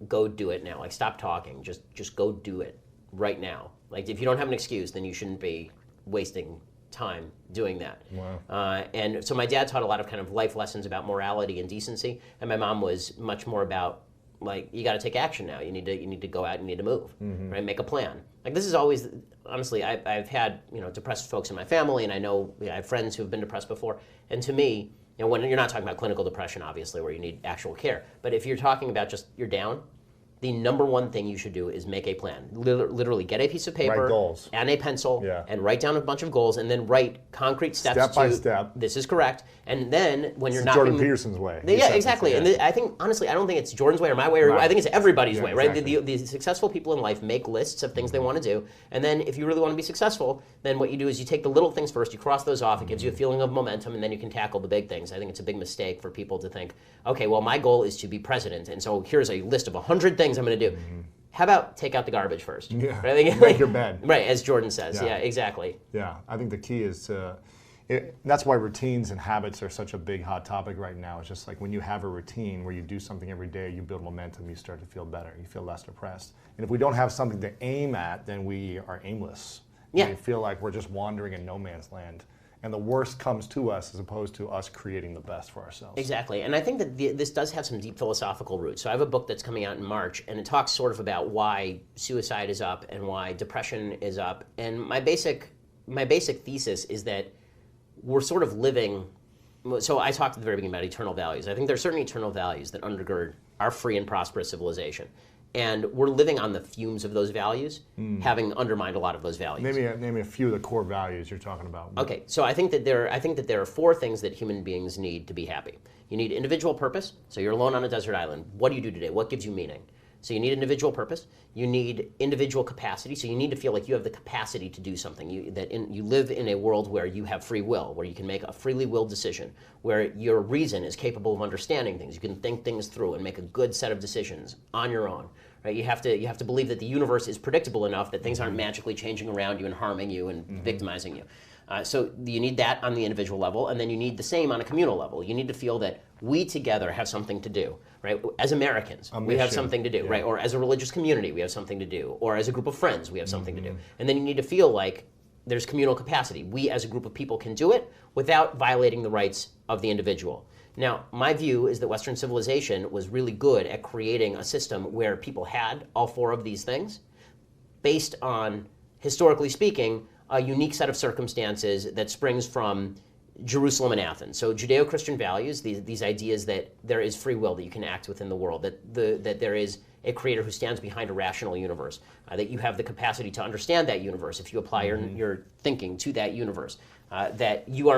go do it now. Stop talking. Just go do it right now. If you don't have an excuse, then you shouldn't be wasting time doing that. Wow. And so my dad taught a lot of kind of life lessons about morality and decency, and my mom was much more about you got to take action now. You need to go out and you need to move, right? Make a plan. This is always, honestly, I've had depressed folks in my family, and I have friends who have been depressed before. And to me, when you're not talking about clinical depression, obviously, where you need actual care, but if you're talking about just you're down, the number one thing you should do is make a plan. Literally get a piece of paper and a pencil and write down a bunch of goals, and then write concrete steps step by step. This is correct. And then when you're not Jordan Peterson's way. Yeah, exactly. And I think, honestly, I don't think it's Jordan's way or my way. I think it's everybody's way, right? Exactly. The successful people in life make lists of things they want to do. And then if you really want to be successful, then what you do is you take the little things first, you cross those off, it gives you a feeling of momentum, and then you can tackle the big things. I think it's a big mistake for people to think, okay, well, my goal is to be president, and so here's a list of 100 things I'm going to do. How about take out the garbage first? Yeah, right? Make your bed. Right, as Jordan says. Yeah, exactly. Yeah, I think the key is that's why routines and habits are such a big hot topic right now. It's just when you have a routine where you do something every day, you build momentum, you start to feel better, you feel less depressed. And if we don't have something to aim at, then we are aimless. Yeah. We feel like we're just wandering in no man's land. And the worst comes to us as opposed to us creating the best for ourselves. Exactly. And I think that this does have some deep philosophical roots. So I have a book that's coming out in March, and it talks sort of about why suicide is up and why depression is up. And my basic thesis is that we're sort of living. So I talked at the very beginning about eternal values. I think there are certain eternal values that undergird our free and prosperous civilization. And we're living on the fumes of those values, having undermined a lot of those values. Name me a few of the core values you're talking about. Okay, so I think that there are 4 things that human beings need to be happy. You need individual purpose. So you're alone on a desert island. What do you do today? What gives you meaning? So you need individual purpose. You need individual capacity. So you need to feel like you have the capacity to do something. You live in a world where you have free will, where you can make a freely willed decision, where your reason is capable of understanding things. You can think things through and make a good set of decisions on your own. Right? You have to believe that the universe is predictable enough that things aren't magically changing around you and harming you and victimizing you. So you need that on the individual level, and then you need the same on a communal level. You need to feel that we together have something to do, right? As Americans, we have something to do, right? Or as a religious community, we have something to do. Or as a group of friends, we have something to do. And then you need to feel like there's communal capacity. We as a group of people can do it without violating the rights of the individual. Now, my view is that Western civilization was really good at creating a system where people had all 4 of these things based on, historically speaking, a unique set of circumstances that springs from Jerusalem and Athens. So Judeo-Christian values, these ideas that there is free will, that you can act within the world, that there is a creator who stands behind a rational universe, that you have the capacity to understand that universe if you apply your thinking to that universe, that you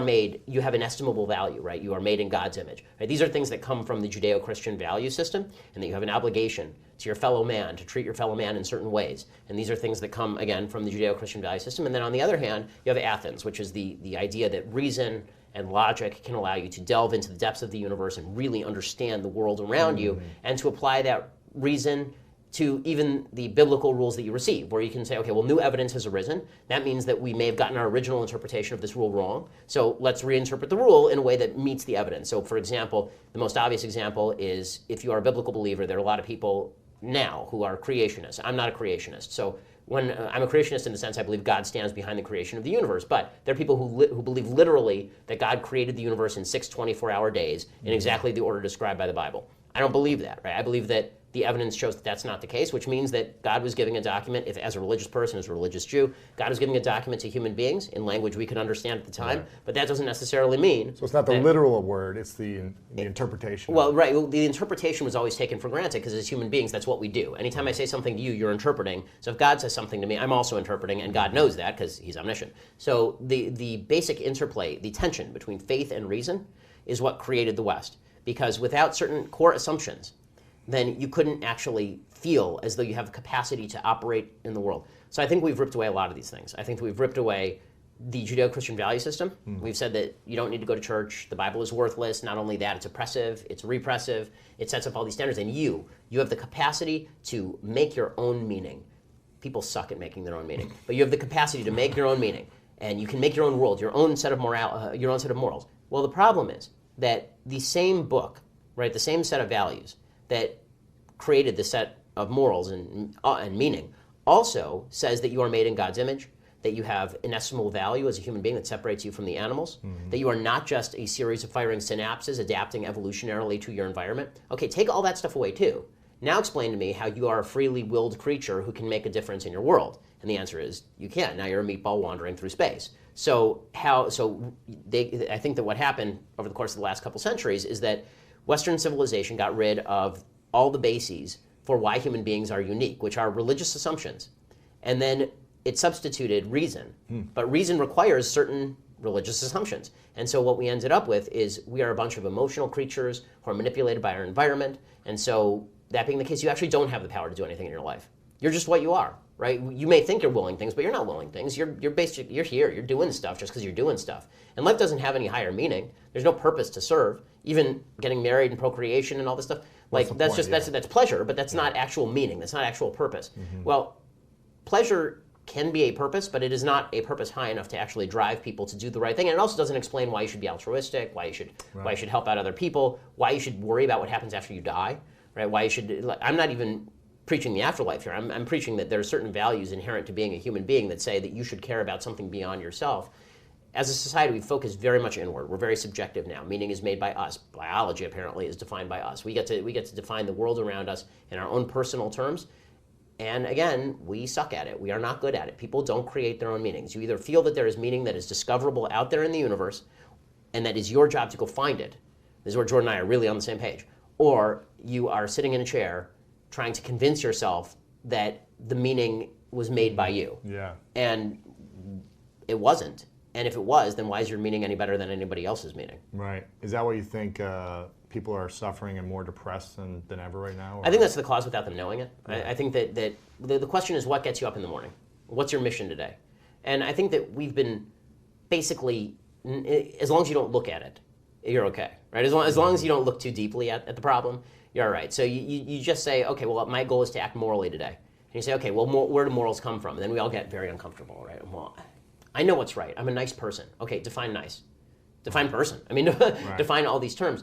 have an estimable value, right? You are made in God's image. Right? These are things that come from the Judeo-Christian value system, and that you have an obligation to your fellow man, to treat your fellow man in certain ways. And these are things that come, again, from the Judeo-Christian value system. And then on the other hand, you have Athens, which is the idea that reason and logic can allow you to delve into the depths of the universe and really understand the world around you, and to apply that reason to even the biblical rules that you receive, where you can say, okay, well, new evidence has arisen. That means that we may have gotten our original interpretation of this rule wrong. So let's reinterpret the rule in a way that meets the evidence. So, for example, the most obvious example is if you are a biblical believer, there are a lot of people now who are creationists. I'm not a creationist. So when I'm a creationist in the sense I believe God stands behind the creation of the universe, but there are people who believe literally that God created the universe in 6 24-hour days in exactly the order described by the Bible. I don't believe that, right? I believe that the evidence shows that that's not the case, which means that God was giving a document, if as a religious person, as a religious Jew, God was giving a document to human beings in language we could understand at the time, but that doesn't necessarily mean... So it's not the literal word, it's the interpretation. Well, right, the interpretation was always taken for granted, because as human beings, that's what we do. Anytime I say something to you, you're interpreting. So if God says something to me, I'm also interpreting, and God knows that, because he's omniscient. So the basic interplay, the tension between faith and reason, is what created the West. Because without certain core assumptions, then you couldn't actually feel as though you have the capacity to operate in the world. So I think we've ripped away a lot of these things. I think we've ripped away the Judeo-Christian value system. We've said that you don't need to go to church, the Bible is worthless. Not only that, it's oppressive, it's repressive, it sets up all these standards, and you have the capacity to make your own meaning. People suck at making their own meaning, but you have the capacity to make your own meaning, and you can make your own world, your own set of morals. Well, the problem is that the same book, right, the same set of values that created the set of morals and meaning also says that you are made in God's image, that you have inestimable value as a human being that separates you from the animals, that you are not just a series of firing synapses adapting evolutionarily to your environment. Okay, take all that stuff away too. Now explain to me how you are a freely willed creature who can make a difference in your world. And the answer is you can't. Now you're a meatball wandering through space. I think that what happened over the course of the last couple centuries is that Western civilization got rid of all the bases for why human beings are unique, which are religious assumptions. And then it substituted reason. But reason requires certain religious assumptions. And so what we ended up with is we are a bunch of emotional creatures who are manipulated by our environment. And so that being the case, you actually don't have the power to do anything in your life. You're just what you are, right? You may think you're willing things, but you're not willing things. You're here, you're doing stuff just because you're doing stuff. And life doesn't have any higher meaning. There's no purpose to serve. Even getting married and procreation and all this stuff, that's pleasure, but that's not actual meaning. That's not actual purpose. Well, pleasure can be a purpose, but it is not a purpose high enough to actually drive people to do the right thing. And it also doesn't explain why you should be altruistic, why you should help out other people, why you should worry about what happens after you die, right? Why you should. I'm not even preaching the afterlife here. I'm preaching that there are certain values inherent to being a human being that say that you should care about something beyond yourself. As a society, we focus very much inward. We're very subjective now. Meaning is made by us. Biology, apparently, is defined by us. We get to define the world around us in our own personal terms. And again, we suck at it. We are not good at it. People don't create their own meanings. You either feel that there is meaning that is discoverable out there in the universe, and that is your job to go find it. This is where Jordan and I are really on the same page. Or you are sitting in a chair trying to convince yourself that the meaning was made by you. Yeah. And it wasn't. And if it was, then why is your meaning any better than anybody else's meaning? Right. Is that why you think people are suffering and more depressed than ever right now? Or? I think that's the cause without them knowing it. Yeah. I think that the question is what gets you up in the morning? What's your mission today? And I think that we've been basically, as long as you don't look at it, you're okay, right? As long as you don't look too deeply at the problem, you're all right. So you just say, okay, well, my goal is to act morally today. And you say, okay, well, where do morals come from? And then we all get very uncomfortable, right? Well, I know what's right. I'm a nice person. Okay, define nice. Define person. I mean, right. Define all these terms.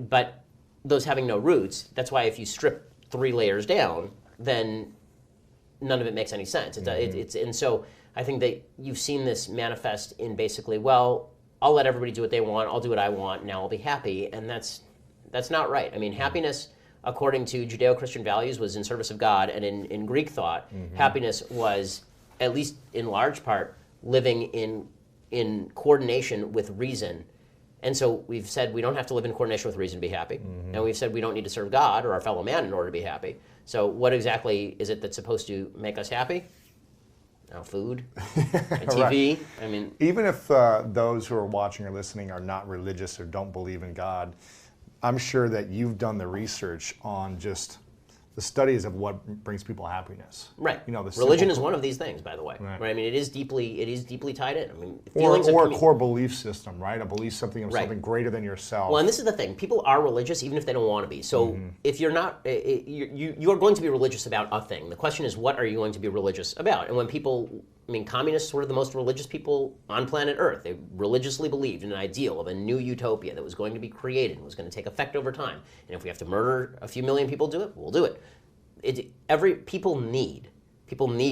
But those having no roots, that's why if you strip 3 layers down, then none of it makes any sense. And so I think that you've seen this manifest in basically, well, I'll let everybody do what they want. I'll do what I want. Now I'll be happy. And that's not right. I mean, happiness, according to Judeo-Christian values, was in service of God. And in Greek thought, happiness was, at least in large part, living in coordination with reason And so we've said we don't have to live in coordination with reason to be happy. And we've said we don't need to serve God or our fellow man in order to be happy. So what exactly is it that's supposed to make us happy? Food, TV. Right. I mean, even if those who are watching or listening are not religious or don't believe in God, I'm sure that you've done the research on just the studies of what brings people happiness. Right. You know, religion is one of these things, by the way. Right. I mean, it is deeply tied in. I mean, or feelings a core belief system, right? A belief something greater than yourself. Well, and this is the thing: people are religious even if they don't want to be. So, if you're not, you are going to be religious about a thing. The question is, what are you going to be religious about? And when people, I mean, communists were the most religious people on planet Earth. They religiously believed in an ideal of a new utopia that was going to be created and was going to take effect over time. And if we have to murder a few million people to do it, we'll do it. People need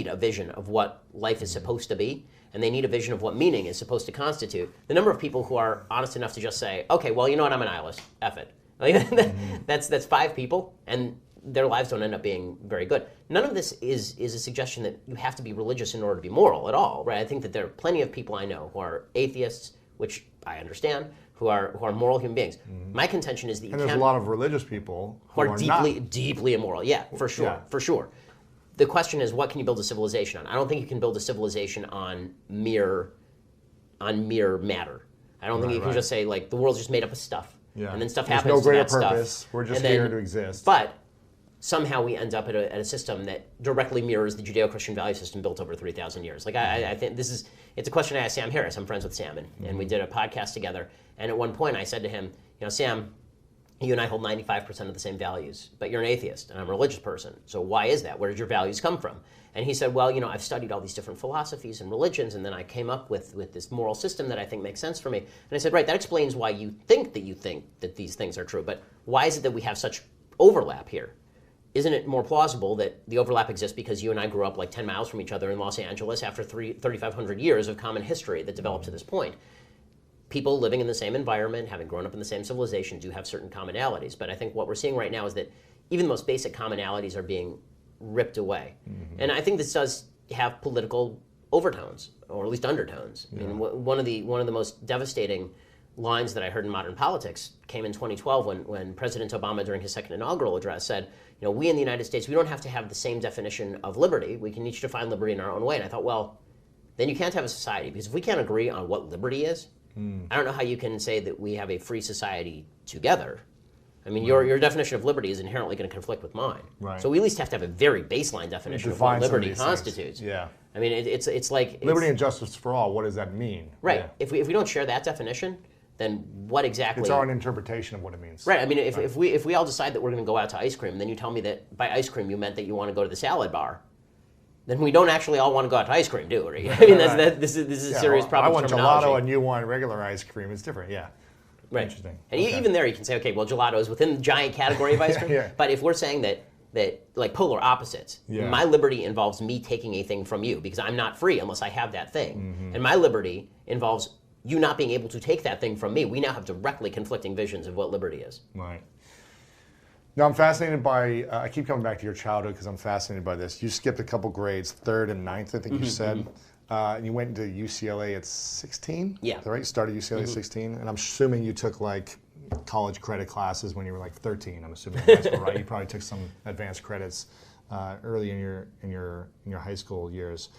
a vision of what life is supposed to be, and they need a vision of what meaning is supposed to constitute. The number of people who are honest enough to just say, okay, well, you know what, I'm a nihilist, F it. Like, that's 5 people, and their lives don't end up being very good. None of this is a suggestion that you have to be religious in order to be moral at all, right? I think that there are plenty of people I know who are atheists, which I understand, who are moral human beings. My contention is that you and there's a lot of religious people who are deeply immoral. Yeah, for sure. The question is, what can you build a civilization on? I don't think you can build a civilization on mere matter. I don't think you can just say, like, the world's just made up of stuff. Yeah. And then stuff happens. There's no greater to that purpose. Stuff. We're just here to exist. But somehow we end up at a system that directly mirrors the Judeo-Christian value system built over 3,000 years. Like, I think it's a question I asked Sam Harris. I'm friends with Sam, and we did a podcast together. And at one point I said to him, you know, Sam, you and I hold 95% of the same values, but you're an atheist, and I'm a religious person. So why is that? Where did your values come from? And he said, well, you know, I've studied all these different philosophies and religions, and then I came up with this moral system that I think makes sense for me. And I said, right, that explains why you think that these things are true, but why is it that we have such overlap here? Isn't it more plausible that the overlap exists because you and I grew up like 10 miles from each other in Los Angeles after 3,500 years of common history that developed to this point? People living in the same environment, having grown up in the same civilization, do have certain commonalities. But I think what we're seeing right now is that even the most basic commonalities are being ripped away. And I think this does have political overtones, or at least undertones. Yeah. I mean, one of the most devastating lines that I heard in modern politics came in 2012 when President Obama, during his second inaugural address, said, you know, we in the United States, we don't have to have the same definition of liberty. We can each define liberty in our own way. And I thought, well, then you can't have a society, because if we can't agree on what liberty is, I don't know how you can say that we have a free society together. I mean, your definition of liberty is inherently going to conflict with mine. Right. So we at least have to have a very baseline definition of what liberty constitutes. Things. Yeah. I mean, it's like... Liberty and justice for all, what does that mean? Right. Yeah. If we don't share that definition, then what exactly... It's our own interpretation of what it means. Right. I mean, if we all decide that we're going to go out to ice cream, then you tell me that by ice cream you meant that you want to go to the salad bar, then we don't actually all want to go out to ice cream, do we? I mean, this is a serious problem. I want gelato and you want regular ice cream. It's different, yeah. Right. Interesting. And even there you can say, okay, well, gelato is within the giant category of ice cream. Yeah. But if we're saying that like polar opposites, my liberty involves me taking a thing from you because I'm not free unless I have that thing. And my liberty involves you not being able to take that thing from me. We now have directly conflicting visions of what liberty is. Right. Now, I'm fascinated by, I keep coming back to your childhood because I'm fascinated by this. You skipped a couple grades, 3rd and 9th, I think you said. And you went into UCLA at 16? Yeah. Is that right? You started UCLA at 16? And I'm assuming you took like college credit classes when you were like 13, I'm assuming in high school, right? You probably took some advanced credits early in your high school years.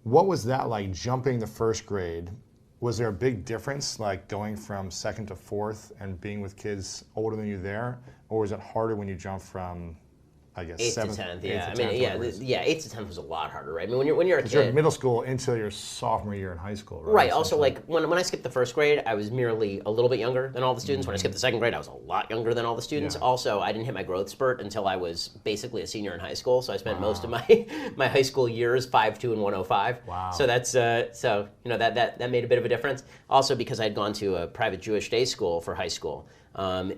What was that like, jumping the 1st grade? Was there a big difference, like going from 2nd to 4th and being with kids older than you there? Or was it harder when you jumped from, I guess, 8th to 10th, yeah. I mean, 8th to 10th was a lot harder, right? I mean, when you're a kid, you're in middle school until your sophomore year in high school, right? Right. Also, like when I skipped the 1st grade, I was merely a little bit younger than all the students. When I skipped the 2nd grade, I was a lot younger than all the students. Yeah. Also, I didn't hit my growth spurt until I was basically a senior in high school. So I spent most of my high school years 5'2" and 105. Wow. So that's so you know that made a bit of a difference. Also, because I had gone to a private Jewish day school for high school, a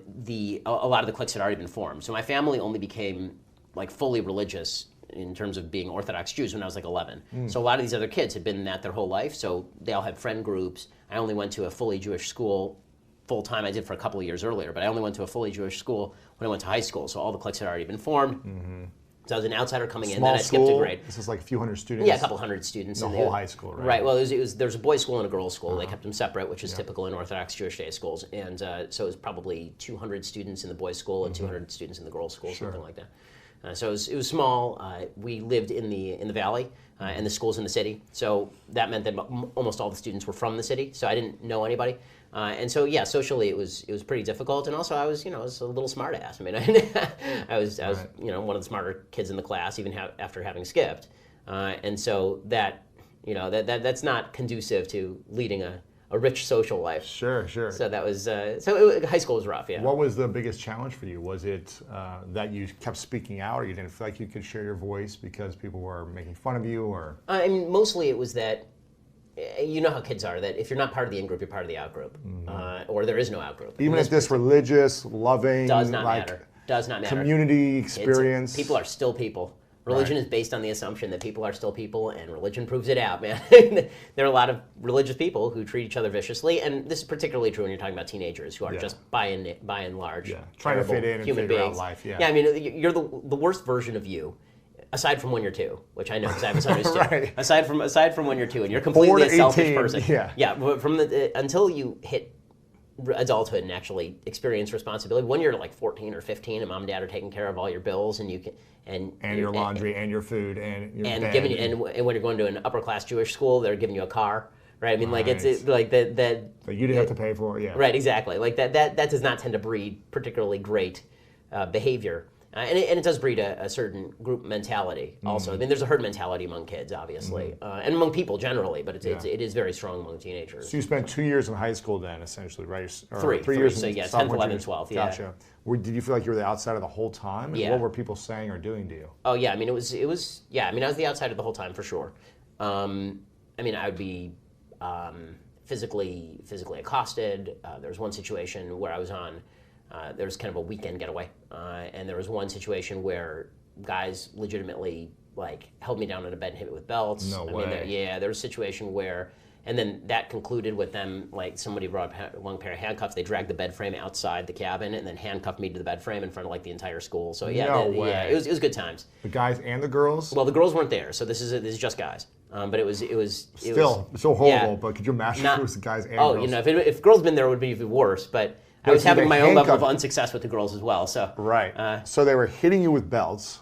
lot of the cliques had already been formed. So my family only became like fully religious in terms of being Orthodox Jews when I was like 11. So a lot of these other kids had been in that their whole life, so they all had friend groups. I only went to a fully Jewish school full time. I did for a couple of years earlier, but I only went to a fully Jewish school when I went to high school, so all the cliques had already been formed. So I was an outsider coming in, Small then I skipped a school. grade. This is like a few hundred students. Yeah, a couple hundred students. The whole high school, right? Right. Well, there's a boys' school and a girls' school. They kept them separate, which is typical in Orthodox Jewish day schools. And so it was probably 200 students in the boys' school and 200 students in the girls' school, something like that. So it was small. We lived in the valley, and the school's in the city. So that meant that almost all the students were from the city. So I didn't know anybody. And so yeah, socially it was pretty difficult, and also I was a little smart ass. I mean, I was one of the smarter kids in the class, even after having skipped, and so that's not conducive to leading a rich social life. Sure. So that was high school was rough. Yeah. What was the biggest challenge for you? Was it that you kept speaking out, or you didn't feel like you could share your voice because people were making fun of you, or? I mean, mostly it was that. You know how kids are, that if you're not part of the in-group, you're part of the out-group. Or there is no out-group. Even if this religious, loving, does not matter. Does not matter. Community experience. People are still people. Religion is based on the assumption that people are still people, and religion proves it out, man. There are a lot of religious people who treat each other viciously, and this is particularly true when you're talking about teenagers who are just by and large trying to fit in and human figure beings. out life. I mean, you're the worst version of you. Aside from when you're 2, which I know because I have a son who's 2. Right. Aside from when you're 2, and you're completely a selfish person. Yeah. But until you hit adulthood and actually experience responsibility. When you're like 14 or 15, and mom and dad are taking care of all your bills, and you can and your laundry and your food and your bed. Giving you, and when you're going to an upper class Jewish school, they're giving you a car. Right, I mean, like it's like that. That you didn't have to pay for it. Yeah. Right, exactly. Like that does not tend to breed particularly great behavior. And it does breed a certain group mentality also. I mean, there's a herd mentality among kids, obviously, and among people generally, but it is very strong among teenagers. So you spent 2 years in high school then, essentially, right? Or three years. So yeah, 10th, 11th, 12th. Yeah. Gotcha. Did you feel like you were the outsider the whole time? And what were people saying or doing to you? Oh yeah, I mean it was yeah. I mean I was the outsider the whole time for sure. I mean I would be physically accosted. There was one situation where I was on. There was kind of a weekend getaway, and there was one situation where guys legitimately like held me down in a bed and hit me with belts. No way. There was a situation where, and then that concluded with them like somebody brought a long pair of handcuffs. They dragged the bed frame outside the cabin and then handcuffed me to the bed frame in front of like the entire school. So yeah, it was good times. The guys and the girls? Well, the girls weren't there, so this is just guys. But it was still so horrible. Yeah, but could you imagine if it was the guys and girls? If girls been there, it would be even worse. But I was having my own level of unsuccess with the girls as well. So right. So they were hitting you with belts,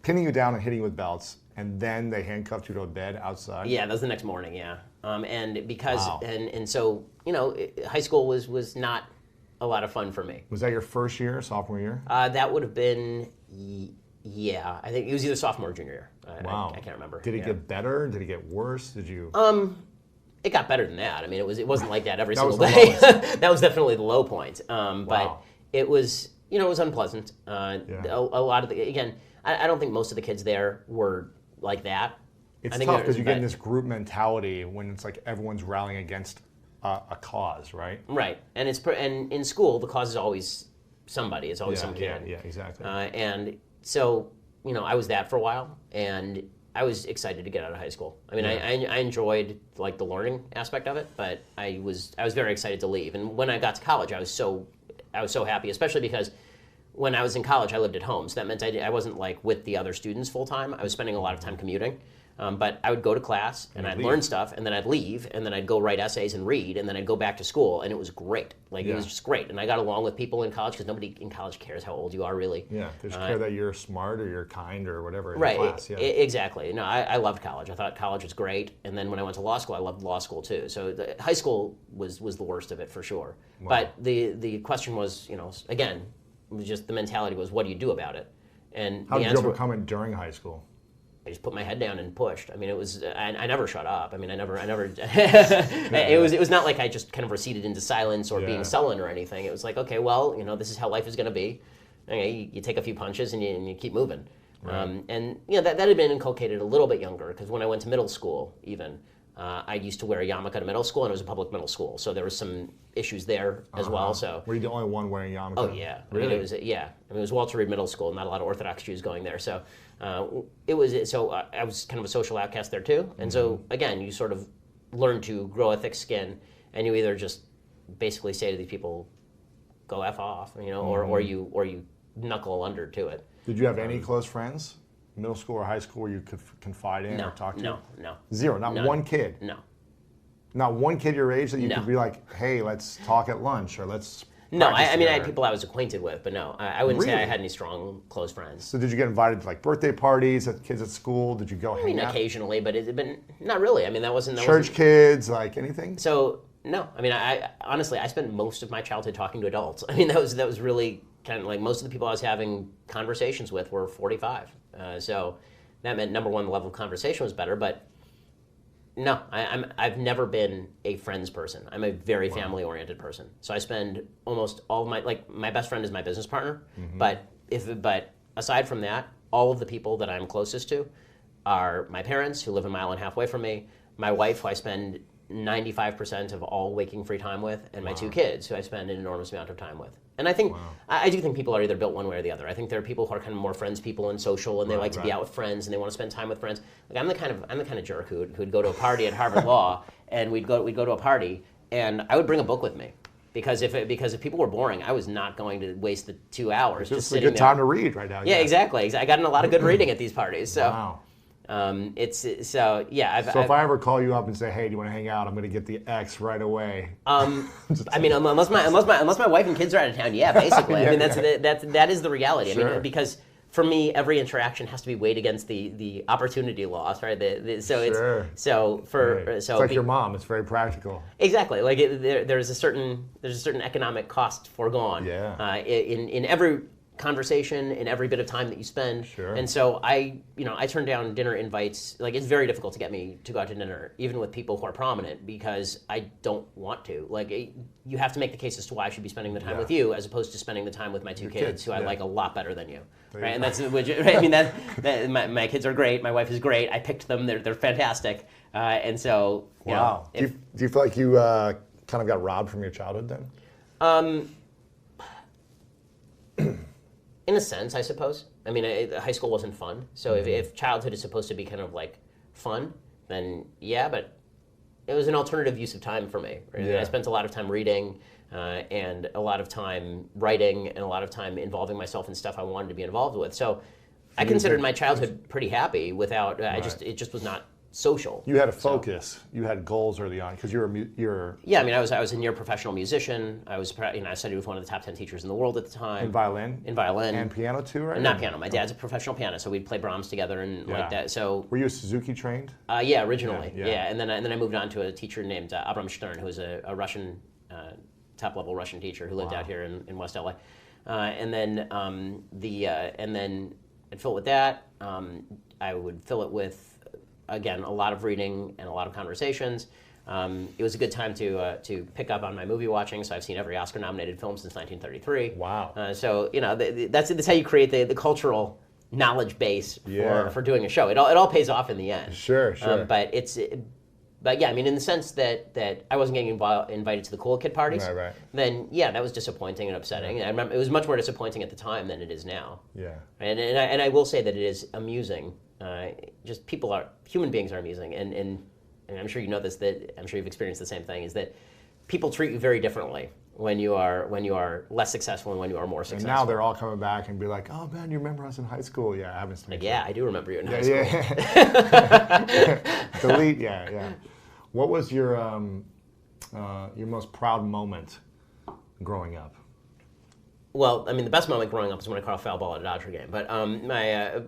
pinning you down and hitting you with belts, and then they handcuffed you to a bed outside. Yeah, that was the next morning. Yeah, and because and so high school was not a lot of fun for me. Was that your first year, sophomore year? That would have been I think it was either sophomore or junior year. Wow. I can't remember. Did it get better? Did it get worse? Did you? It got better than that. I mean, it wasn't like that every single day. That was definitely the low point. But it was it was unpleasant. A lot of again, I don't think most of the kids there were like that. It's tough because you get in this group mentality when it's like everyone's rallying against a cause, right? Right, and and in school the cause is always somebody. It's always some kid. Yeah, exactly. And so I was that for a while, and I was excited to get out of high school. I mean, I enjoyed like the learning aspect of it, but I was very excited to leave. And when I got to college, I was so happy, especially because when I was in college, I lived at home, so that meant I wasn't like with the other students full time. I was spending a lot of time commuting. But I would go to class, and I'd learn stuff, and then I'd leave, and then I'd go write essays and read, and then I'd go back to school, and it was great. It was just great. And I got along with people in college, because nobody in college cares how old you are, really. Yeah, they just care that you're smart or you're kind or whatever in class. Exactly. No, I loved college. I thought college was great. And then when I went to law school, I loved law school, too. So high school was the worst of it, for sure. Wow. But the question was, again, it was just the mentality was, what do you do about it? And how did you overcome it during high school? I just put my head down and pushed. I mean, it was. I never shut up. I mean, I never. It was not like I just kind of receded into silence or being sullen or anything. It was like, okay, well, this is how life is going to be. Okay, you take a few punches and you keep moving. Right. And that had been inculcated a little bit younger, because when I went to middle school, even I used to wear a yarmulke to middle school, and it was a public middle school, so there was some issues there as well. So were you the only one wearing yarmulke? Oh yeah, really? I mean, it was Walter Reed Middle School. Not a lot of Orthodox Jews going there, so it was. So I was kind of a social outcast there too, and so again, you sort of learn to grow a thick skin, and you either just basically say to these people, "Go F off," or you knuckle under to it. Did you have any close friends, middle school or high school, where you could confide in or talk to? No. Zero. Not None. one kid. No. Not one kid your age that you No. could be like, hey, let's talk at lunch or let's. No, I practice mean, I had together. people I was acquainted with, but no, I wouldn't say I Really? had any strong, close friends. So did you get invited to like birthday parties at kids at school? Did you go I mean, hang out? occasionally, but not really. I mean, that wasn't Church kids, like anything? So no, I mean, I honestly, I spent most of my childhood talking to adults. I mean, that was really kind of like most of the people I was having conversations with were 45. So that meant number one, the level of conversation was better. But no, I've never been a friends person. I'm a very family oriented person. So I spend almost all of my best friend is my business partner. But aside from that, all of the people that I'm closest to are my parents, who live a mile and a half away from me, my wife, who I spend 95% of all waking free time with, and my two kids, who I spend an enormous amount of time with. And I think I do think people are either built one way or the other. I think there are people who are kind of more friends people and social, and they like to be out with friends, and they want to spend time with friends. Like I'm the kind of jerk who'd go to a party at Harvard Law, and we'd go to a party, and I would bring a book with me. Because if people were boring, I was not going to waste the 2 hours just sitting there. It's a good time to read right now. Yeah, exactly. I got in a lot of good reading at these parties. So. Wow. So if I ever call you up and say, "Hey, do you want to hang out?" I'm going to get the X right away. I mean, unless my wife and kids are out of town, yeah, basically. I mean, that is the reality. Sure. I mean, because for me, every interaction has to be weighed against the opportunity loss, right? It's like your mom. It's very practical. Exactly. Like there's a certain economic cost foregone. Yeah. In every conversation, in every bit of time that you spend. Sure. And so I turn down dinner invites. Like it's very difficult to get me to go out to dinner, even with people who are prominent, because I don't want to. Like you have to make the case as to why I should be spending the time with you, as opposed to spending the time with my two kids, who I like a lot better than you. Right. And that's right? I mean my kids are great. My wife is great. I picked them. They're fantastic. And so wow. Do you feel like you kind of got robbed from your childhood then? In a sense, I suppose. I mean, high school wasn't fun. So if childhood is supposed to be kind of like fun, then yeah, but it was an alternative use of time for me. Right? Yeah. I spent a lot of time reading and a lot of time writing and a lot of time involving myself in stuff I wanted to be involved with. So I considered my childhood pretty happy without, it just was not social. You had a focus. You had goals early on because you're. Yeah, I mean, I was a near professional musician. I studied with one of the top 10 teachers in the world at the time. In violin. And piano too, right? Not piano. My dad's a professional pianist, so we'd play Brahms together and like that. So. Were you a Suzuki trained? Yeah, originally. Yeah. And then I moved on to a teacher named Abram Stern, who was a Russian, top-level Russian teacher who lived out here in West LA. And then I'd fill it with that. I would fill it with, again, a lot of reading and a lot of conversations. It was a good time to pick up on my movie watching, so I've seen every Oscar-nominated film since 1933. Wow. So that's how you create the cultural knowledge base for doing a show. It all pays off in the end. Sure. But yeah, I mean, in the sense that I wasn't getting invited to the cool kid parties, right. then yeah, that was disappointing and upsetting. Yeah. I remember it was much more disappointing at the time than it is now. Yeah. And I will say that it is amusing. Just human beings are amusing, and I'm sure you know this. That I'm sure you've experienced the same thing. Is that people treat you very differently when you are less successful and when you are more successful. And now they're all coming back and be like, "Oh man, you remember us in high school?" Yeah, I haven't. Like, yeah, I do remember you in high school. Yeah. Delete. Yeah. What was your most proud moment growing up? Well, I mean, the best moment growing up was when I caught a foul ball at a Dodger game. But my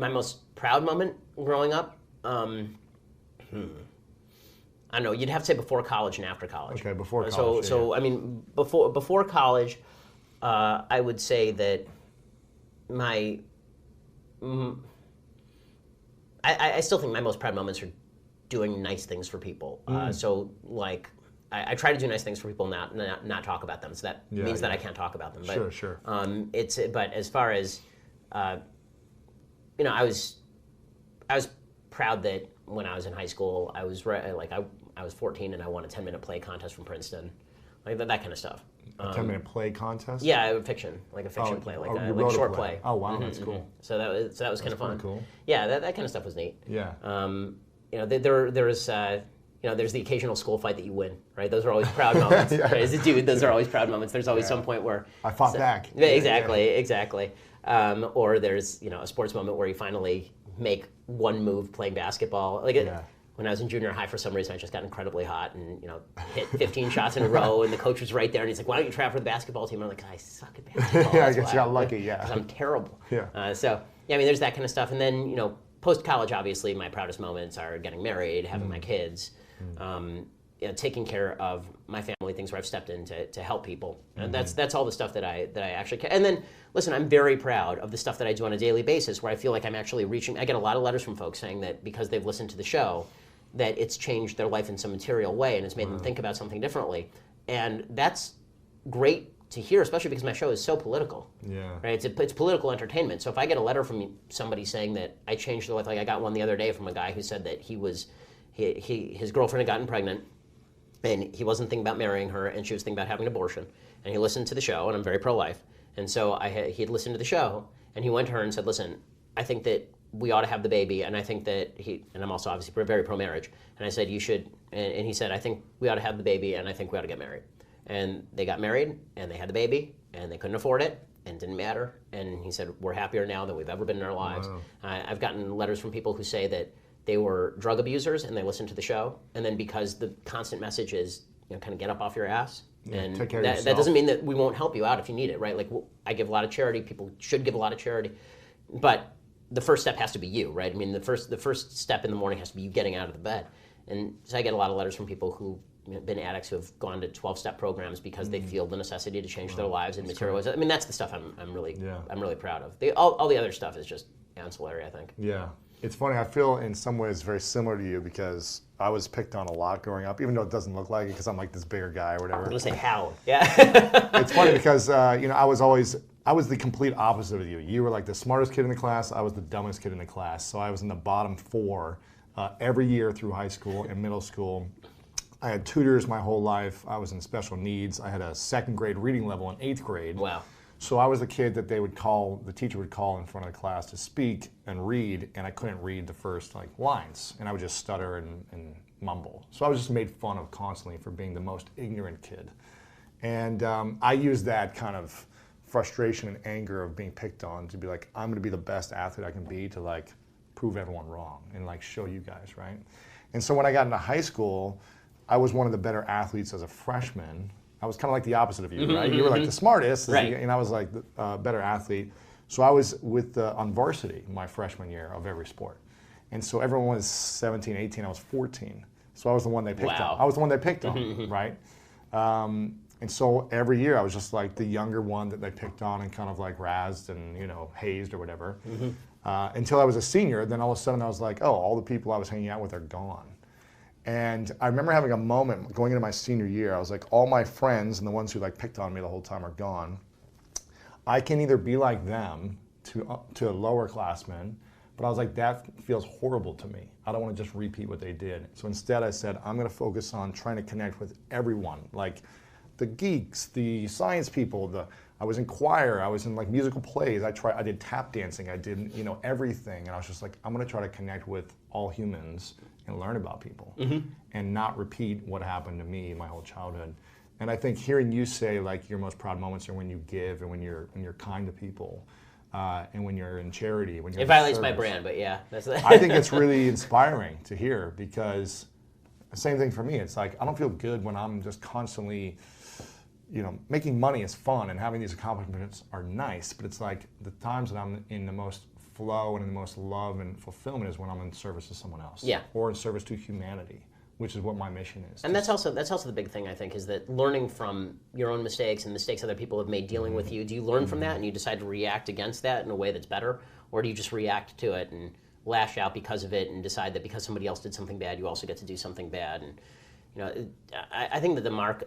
most proud moment growing up, I don't know. You'd have to say before college and after college. Okay, before college. I mean, before college, I would say that I still think my most proud moments are doing nice things for people. So like. I try to do nice things for people, not talk about them. So that means that I can't talk about them. But, sure. But as far as, I was proud that when I was in high school, I was 14 and I won a 10-minute play contest from Princeton, like that kind of stuff. A 10-minute play contest? Yeah, fiction, like a fiction play, like a short play. Oh wow, that's cool. So that was kind of fun. Cool. Yeah, that kind of stuff was neat. Yeah. There was. there's the occasional school fight that you win, right? Those are always proud moments. Right? As a dude, those are always proud moments. There's always some point where I fought back. Exactly. Or there's a sports moment where you finally make one move playing basketball. When I was in junior high, for some reason, I just got incredibly hot and hit 15 shots in a row, and the coach was right there, and he's like, "Why don't you try for the basketball team?" I'm like, "I suck at basketball." I guess you got lucky, because I'm terrible. Yeah. There's that kind of stuff, and then post college, obviously, my proudest moments are getting married, having my kids, taking care of my family, things where I've stepped in to help people. And that's all the stuff that I actually can. And then, listen, I'm very proud of the stuff that I do on a daily basis, where I feel like I'm actually reaching. I get a lot of letters from folks saying that because they've listened to the show, that it's changed their life in some material way and it's made them think about something differently. And that's great to hear, especially because my show is so political. Yeah. Right? It's political entertainment. So if I get a letter from somebody saying that I changed their life, like I got one the other day from a guy who said that his girlfriend had gotten pregnant and he wasn't thinking about marrying her and she was thinking about having an abortion. And he listened to the show, and I'm very pro-life. And so he had listened to the show, and he went to her and said, "Listen, I think that we ought to have the baby, and I think that and I'm also obviously very pro-marriage, and I said, you should," and he said, "I think we ought to have the baby, and I think we ought to get married." And they got married, and they had the baby, and they couldn't afford it, and it didn't matter. And he said, "We're happier now than we've ever been in our lives." Wow. I've gotten letters from people who say that they were drug abusers, and they listened to the show, and then because the constant message is, kind of get up off your ass, and take care of yourself. that doesn't mean that we won't help you out if you need it, right? Like, I give a lot of charity, people should give a lot of charity, but the first step has to be you, right? I mean, the first step in the morning has to be you getting out of the bed. And so I get a lot of letters from people who have been addicts who have gone to 12-step programs because they feel the necessity to change their lives in material ways. I mean, that's the stuff I'm really proud of. All the other stuff is just ancillary, I think. Yeah. It's funny, I feel in some ways very similar to you because I was picked on a lot growing up, even though it doesn't look like it because I'm like this bigger guy or whatever. I'm going to say how. Yeah. It's funny because, I was the complete opposite of you. You were like the smartest kid in the class. I was the dumbest kid in the class. So I was in the bottom 4 every year through high school and middle school. I had tutors my whole life. I was in special needs. I had a 2nd grade reading level in 8th grade. Wow. So I was the kid that the teacher would call in front of the class to speak and read, and I couldn't read the first lines, and I would just stutter and mumble. So I was just made fun of constantly for being the most ignorant kid. And I used that kind of frustration and anger of being picked on to be like, I'm going to be the best athlete I can be to prove everyone wrong and show you guys, right? And so when I got into high school, I was one of the better athletes as a freshman. I was kind of like the opposite of you, right? You were like the smartest, right. And I was like the better athlete. So I was on varsity my freshman year of every sport. And so everyone was 17, 18, I was 14. So I was the one they picked on. I was the one they picked on, right? And so every year I was just like the younger one that they picked on and kind of razzed and, hazed or whatever. Until I was a senior, then all of a sudden I was like, oh, all the people I was hanging out with are gone. And I remember having a moment going into my senior year. I was like, all my friends and the ones who picked on me the whole time are gone. I can either be like them to lower classmen, but I was like, that feels horrible to me. I don't want to just repeat what they did. So instead I said, I'm going to focus on trying to connect with everyone, like the geeks, the science people, I was in choir, I was in musical plays, I did tap dancing, I did everything, and I was just like, I'm going to try to connect with all humans and learn about people and not repeat what happened to me my whole childhood. And I think hearing you say your most proud moments are when you give and when you're kind to people and when you're in charity. When you're it violates my brand, but yeah. I think it's really inspiring to hear because the same thing for me. It's I don't feel good when I'm just constantly, making money is fun and having these accomplishments are nice, but it's the times that I'm in the most flow and in the most love and fulfillment is when I'm in service to someone else. Yeah. Or in service to humanity, which is what my mission is. And that's also the big thing, I think, is that learning from your own mistakes and mistakes other people have made dealing with you. Do you learn from that and you decide to react against that in a way that's better? Or do you just react to it and lash out because of it and decide that because somebody else did something bad, you also get to do something bad? And I think that the mark,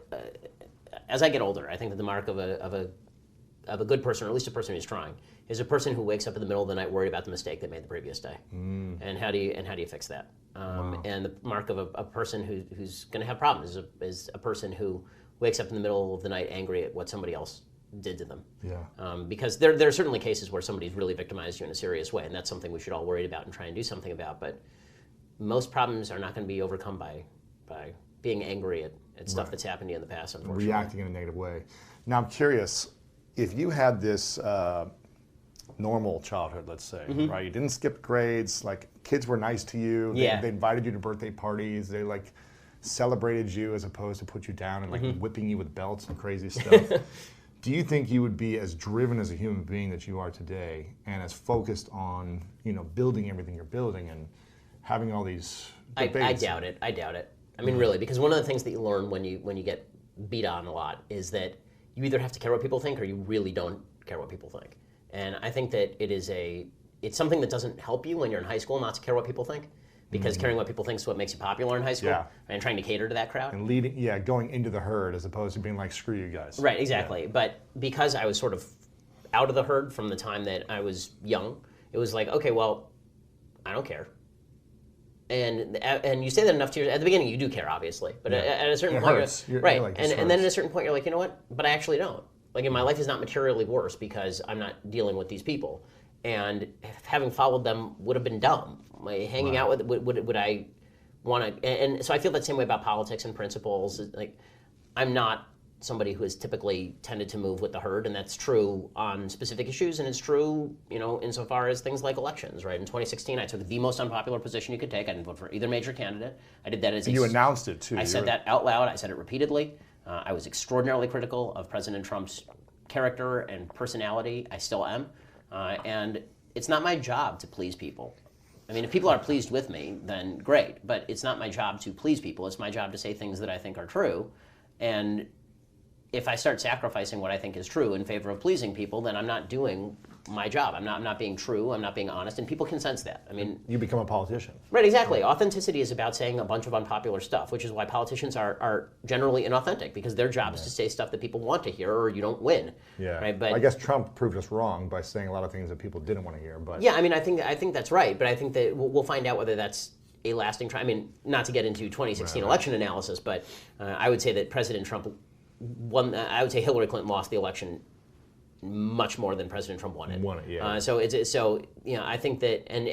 as I get older, I think that the mark of a good person, or at least a person who's trying, is a person who wakes up in the middle of the night worried about the mistake they made the previous day. And how do you fix that? Wow. And the mark of a person who's going to have problems is a person who wakes up in the middle of the night angry at what somebody else did to them. Yeah. Because there are certainly cases where somebody's really victimized you in a serious way, and that's something we should all worry about and try and do something about. But most problems are not going to be overcome by by being angry at stuff that's happened to you in the past, unfortunately. Reacting in a negative way. Now, I'm curious, if you had this normal childhood, let's say, right? You didn't skip grades, like kids were nice to you, they invited you to birthday parties, they like celebrated you as opposed to put you down and like whipping you with belts and crazy stuff. Do you think you would be as driven as a human being that you are today and as focused on, building everything you're building and having all these debates? I doubt it. I mean, really, because one of the things that you learn when you get beat on a lot is that you either have to care what people think or you really don't care what people think. And I think that it's something that doesn't help you when you're in high school not to care what people think, because caring what people think is what makes you popular in high school, and trying to cater to that crowd. And going into the herd as opposed to being like, screw you guys. Right, exactly. Yeah. But because I was sort of out of the herd from the time that I was young, it was like, okay, well, I don't care. And you say that enough to at the beginning, you do care, obviously, but at a certain point, you're like, and then at a certain point, you're like, you know what? But I actually don't. Like, my life is not materially worse because I'm not dealing with these people, and having followed them would have been dumb. Hanging out with would I want to? And so I feel that same way about politics and principles. Like, I'm not somebody who has typically tended to move with the herd, and that's true on specific issues, and it's true, insofar as things like elections, right? In 2016, I took the most unpopular position you could take. I didn't vote for either major candidate. I did that as you announced it, too. I said that out loud. I said it repeatedly. I was extraordinarily critical of President Trump's character and personality. I still am. And it's not my job to please people. I mean, if people are pleased with me, then great. But it's not my job to please people. It's my job to say things that I think are true. And if I start sacrificing what I think is true in favor of pleasing people, then I'm not doing my job. I'm not being true. I'm not being honest, and people can sense that. I mean, you become a politician. Right, exactly. Authenticity is about saying a bunch of unpopular stuff, which is why politicians are generally inauthentic, because their job is to say stuff that people want to hear, or you don't win. Yeah. Right. But I guess Trump proved us wrong by saying a lot of things that people didn't want to hear. But yeah, I mean, I think that's right. But I think that we'll find out whether that's a lasting trend. I mean, not to get into 2016 election analysis, but I would say that President Trump won. I would say Hillary Clinton lost the election much more than President Trump won it. I think that, and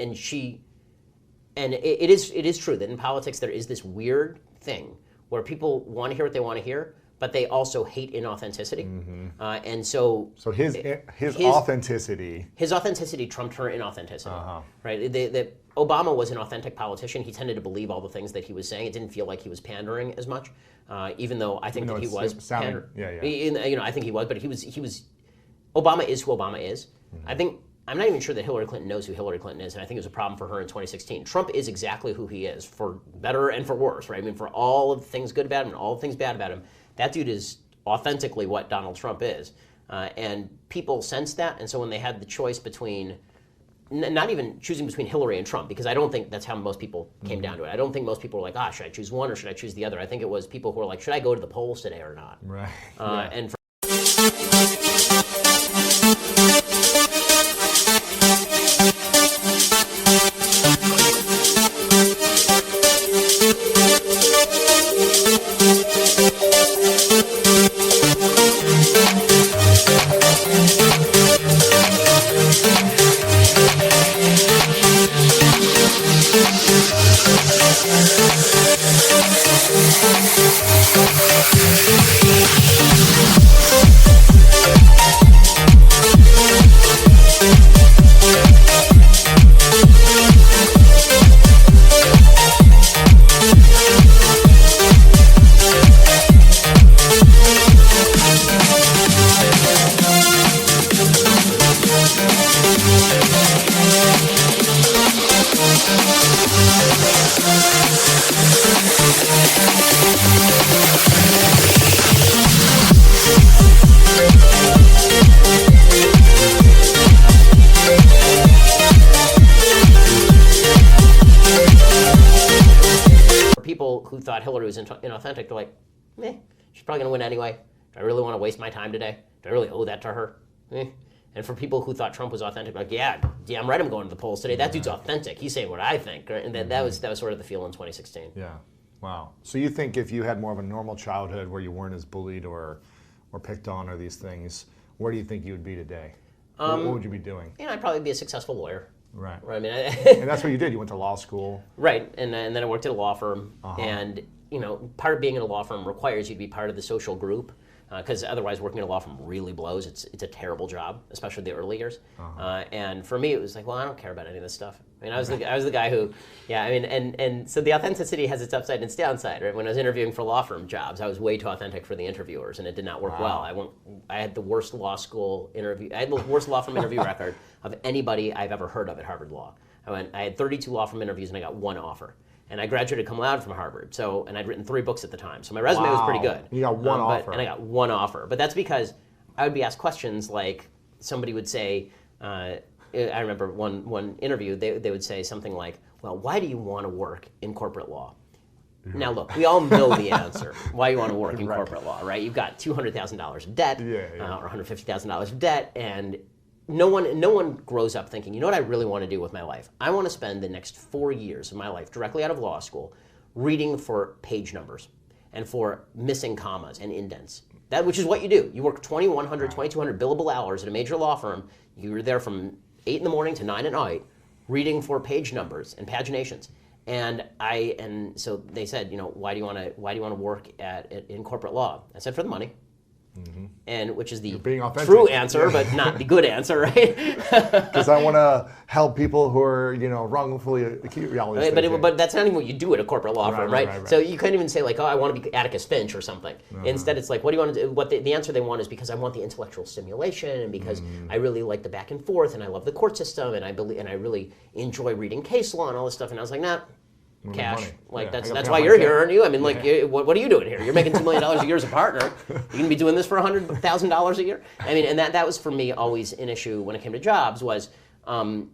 it is true that in politics there is this weird thing where people want to hear what they want to hear, but they also hate inauthenticity. And so his authenticity, his authenticity trumped her inauthenticity. Right? Obama was an authentic politician. He tended to believe all the things that he was saying. It didn't feel like he was pandering as much, even though I think that he was pandering. I think he was, but he was. Obama is who Obama is. I'm not even sure that Hillary Clinton knows who Hillary Clinton is, and I think it was a problem for her in 2016. Trump is exactly who he is, for better and for worse, right? I mean, for all of the things good about him and all the things bad about him, that dude is authentically what Donald Trump is. And people sense that, and so when they had the choice between, not even choosing between Hillary and Trump, because I don't think that's how most people came down to it. I don't think most people were like, should I choose one or should I choose the other? I think it was people who were like, should I go to the polls today or not? Right. And for people who thought Hillary was inauthentic, they're like, she's probably going to win anyway. Do I really want to waste my time today? Do I really owe that to her? And for people who thought Trump was authentic, like, yeah, I'm right, I'm going to the polls today. That dude's authentic. He's saying what I think. Right? And that was sort of the feel in 2016. Yeah. Wow. So you think if you had more of a normal childhood where you weren't as bullied or picked on or these things, where do you think you would be today? What would you be doing? I'd probably be a successful lawyer. Right. I mean, and that's what you did. You went to law school. Right. And then I worked at a law firm. And part of being in a law firm requires you to be part of the social group. Because otherwise, working in a law firm really blows. It's a terrible job, especially the early years. And for me, it was like, well, I don't care about any of this stuff. I mean, I was the guy who, and so the authenticity has its upside and its downside, right? When I was interviewing for law firm jobs, I was way too authentic for the interviewers, and it did not work well. I had the worst law school interview. I had the worst law firm interview record of anybody I've ever heard of at Harvard Law. I had 32 law firm interviews, and I got one offer. And I graduated cum laude from Harvard, and I'd written 3 books at the time, so my resume was pretty good. You got one offer. And I got one offer. But that's because I would be asked questions like, somebody would say, I remember one interview, they would say something like, well, why do you want to work in corporate law? Now look, we all know the answer, why you want to work in corporate law, right? You've got $200,000 of debt, or $150,000 of debt, and no one grows up thinking, you know what I really want to do with my life? I want to spend the next 4 years of my life directly out of law school reading for page numbers and for missing commas and indents. Which is what you do. You work 2,100, 2,200 billable hours at a major law firm. You're there from 8 in the morning to 9 at night reading for page numbers and paginations. And so they said, why do you want to work in corporate law? I said, for the money. And which is the true answer, but not the good answer, right? Because I want to help people who are, wrongfully accused. But that's not even what you do at a corporate law firm, right? So you can't even say like, oh, I want to be Atticus Finch or something. Instead, it's like, what do you want to do? What the answer they want is because I want the intellectual stimulation, and because I really like the back and forth, and I love the court system, and I really enjoy reading case law and all this stuff. And I was like, nah. Cash, that's why you're here, aren't you? I mean, what are you doing here? You're making $2 million a year as a partner. You're going to be doing this for $100,000 a year. I mean, and that was for me always an issue when it came to jobs. Was the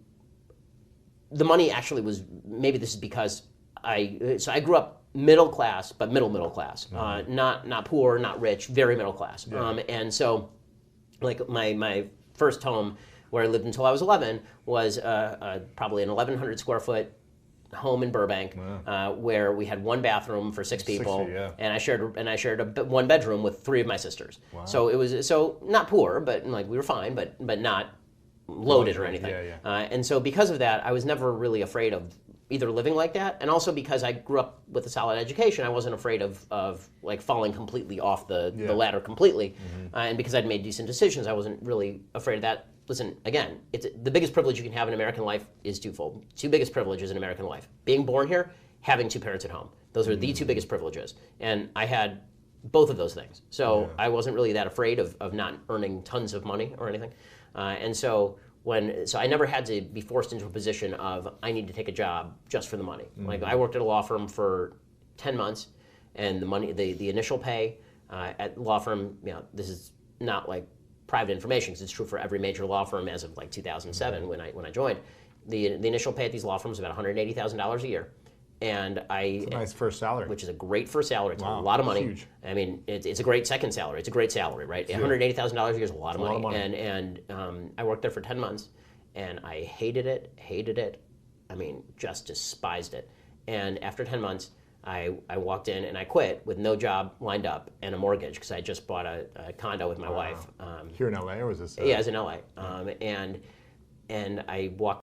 money actually was, maybe this is because I grew up middle class, but middle class, not poor, not rich, very middle class, and so like my first home where I lived until I was 11 was probably an 1,100 square foot home in Burbank, where we had one bathroom for 6 people, and I shared a one bedroom with 3 of my sisters. Wow. So it was not poor, but like we were fine, but not loaded or anything. And so because of that, I was never really afraid of either living like that, and also because I grew up with a solid education, I wasn't afraid of like falling completely off the ladder completely, and because I'd made decent decisions, I wasn't really afraid of that. Listen, again, the biggest privilege you can have in American life is twofold. 2 biggest privileges in American life. Being born here, having 2 parents at home. Those are the 2 biggest privileges. And I had both of those things. So I wasn't really that afraid of not earning tons of money or anything. And so I never had to be forced into a position of I need to take a job just for the money. Like I worked at a law firm for 10 months, and the money, the initial pay at law firm, this is not like private information because it's true for every major law firm as of like 2007 when I joined. The initial pay at these law firms was about $180,000 a year, and it's a nice first salary, which is a great first salary. It's a lot of money. Huge. I mean, it's a great second salary. It's a great salary, right? $180,000 a year is a lot of money. And I worked there for 10 months, and I hated it. I mean, just despised it. And after 10 months, I walked in and I quit with no job lined up and a mortgage because I just bought a condo with my wife. Here in LA, or was this? Yeah, it was in LA. And I walked.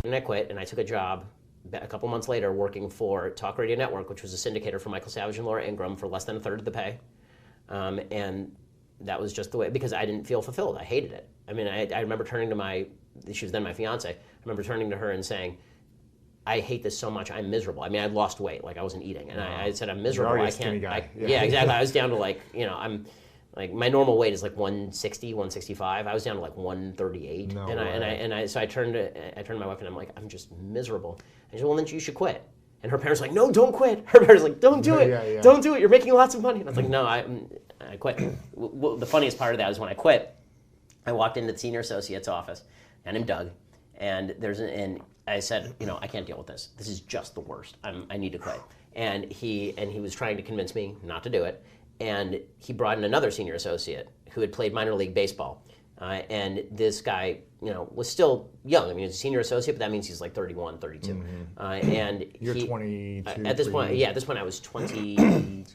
And I quit, and I took a job a couple months later working for Talk Radio Network, which was a syndicator for Michael Savage and Laura Ingraham for less than a third of the pay. And that was just the way, because I didn't feel fulfilled. I hated it. I mean, I remember turning to she was then my fiance, I remember turning to her and saying, I hate this so much. I'm miserable. I mean, I lost weight. Like I wasn't eating, and I said I'm miserable. You're I already a skinny can't. guy. Yeah, exactly. I was down to like, I'm like my normal weight is like 160, 165. I was down to like 138, No and way. so I turned to my wife and I'm like, I'm just miserable. And she said, well, then you should quit. And her parents were like, no, don't quit. Her parents were like, don't do it. Yeah. Don't do it. You're making lots of money. And I was like, no, I quit. The funniest part of that is when I quit, I walked into the senior associate's office, and I'm Doug, and I said, I can't deal with this. This is just the worst. I need to quit. And he was trying to convince me not to do it. And he brought in another senior associate who had played minor league baseball. And this guy, was still young. I mean, he's a senior associate, but that means he's like 31, 32. And You're 22. At this point, at this point I was 24.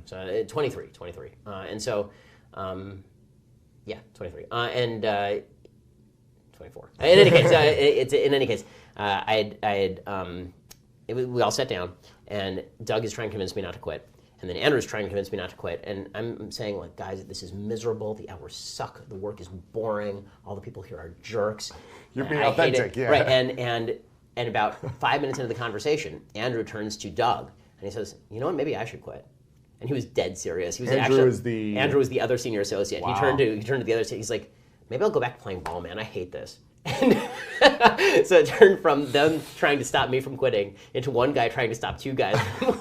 So 23. And so, 23. And 24. In any case, we all sat down, and Doug is trying to convince me not to quit. And then Andrew's trying to convince me not to quit. And I'm saying, like, guys, this is miserable. The hours suck. The work is boring. All the people here are jerks. You're being authentic, yeah. Right. And about 5 minutes into the conversation, Andrew turns to Doug, and he says, you know what, maybe I should quit. And he was dead serious. He was Andrew was the other senior associate. Wow. He turned to the other. He's like, maybe I'll go back to playing ball, man. I hate this. And so it turned from them trying to stop me from quitting into one guy trying to stop two guys. So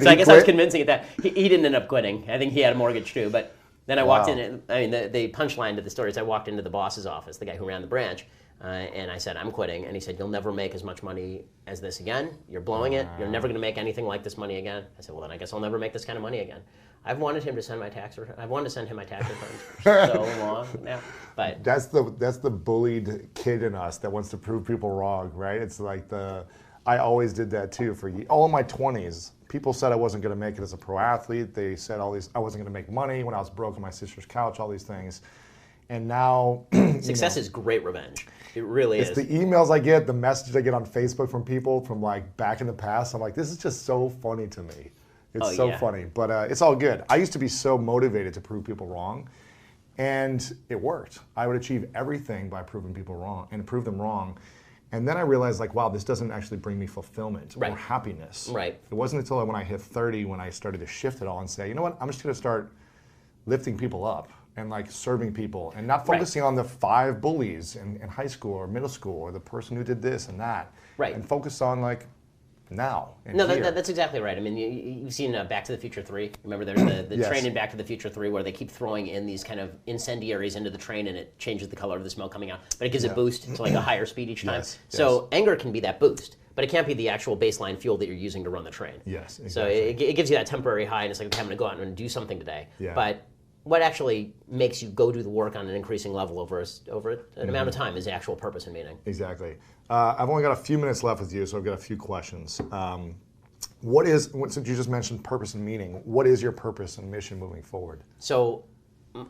I guess I was convincing it that he didn't end up quitting. I think he had a mortgage too. But then I walked in. The punchline to the story is I walked into the boss's office, the guy who ran the branch, and I said, I'm quitting. And he said, you'll never make as much money as this again. You're blowing it. You're never going to make anything like this money again. I said, well, then I guess I'll never make this kind of money again. I've wanted him to send my tax return. I've wanted to send him my tax returns for so long now. But that's the bullied kid in us that wants to prove people wrong, right? It's like I always did that too for all of my 20s. People said I wasn't going to make it as a pro athlete. They said I wasn't going to make money when I was broke on my sister's couch, all these things. And now success is great revenge. It really is. It's the emails I get, the messages I get on Facebook from people from like back in the past. I'm like, this is just so funny to me. It's funny, but it's all good. I used to be so motivated to prove people wrong, and it worked. I would achieve everything by proving people wrong and prove them wrong. And then I realized, like, wow, this doesn't actually bring me fulfillment or happiness. Right. It wasn't until when I hit 30 when I started to shift it all and say, you know what, I'm just going to start lifting people up and like serving people and not focusing on the 5 bullies in high school or middle school or the person who did this and that. Right. And focus on like now. No, that's exactly right. I mean, you've seen Back to the Future 3. Remember, there's the train in Back to the Future 3 where they keep throwing in these kind of incendiaries into the train, and it changes the color of the smoke coming out. But it gives a boost to like a higher speed each time. So anger can be that boost, but it can't be the actual baseline fuel that you're using to run the train. Yes, exactly. So it gives you that temporary high, and it's like, I'm going to go out and do something today. Yeah. But what actually makes you go do the work on an increasing level over an amount of time is the actual purpose and meaning. Exactly. I've only got a few minutes left with you, so I've got a few questions. Since you just mentioned purpose and meaning, what is your purpose and mission moving forward? So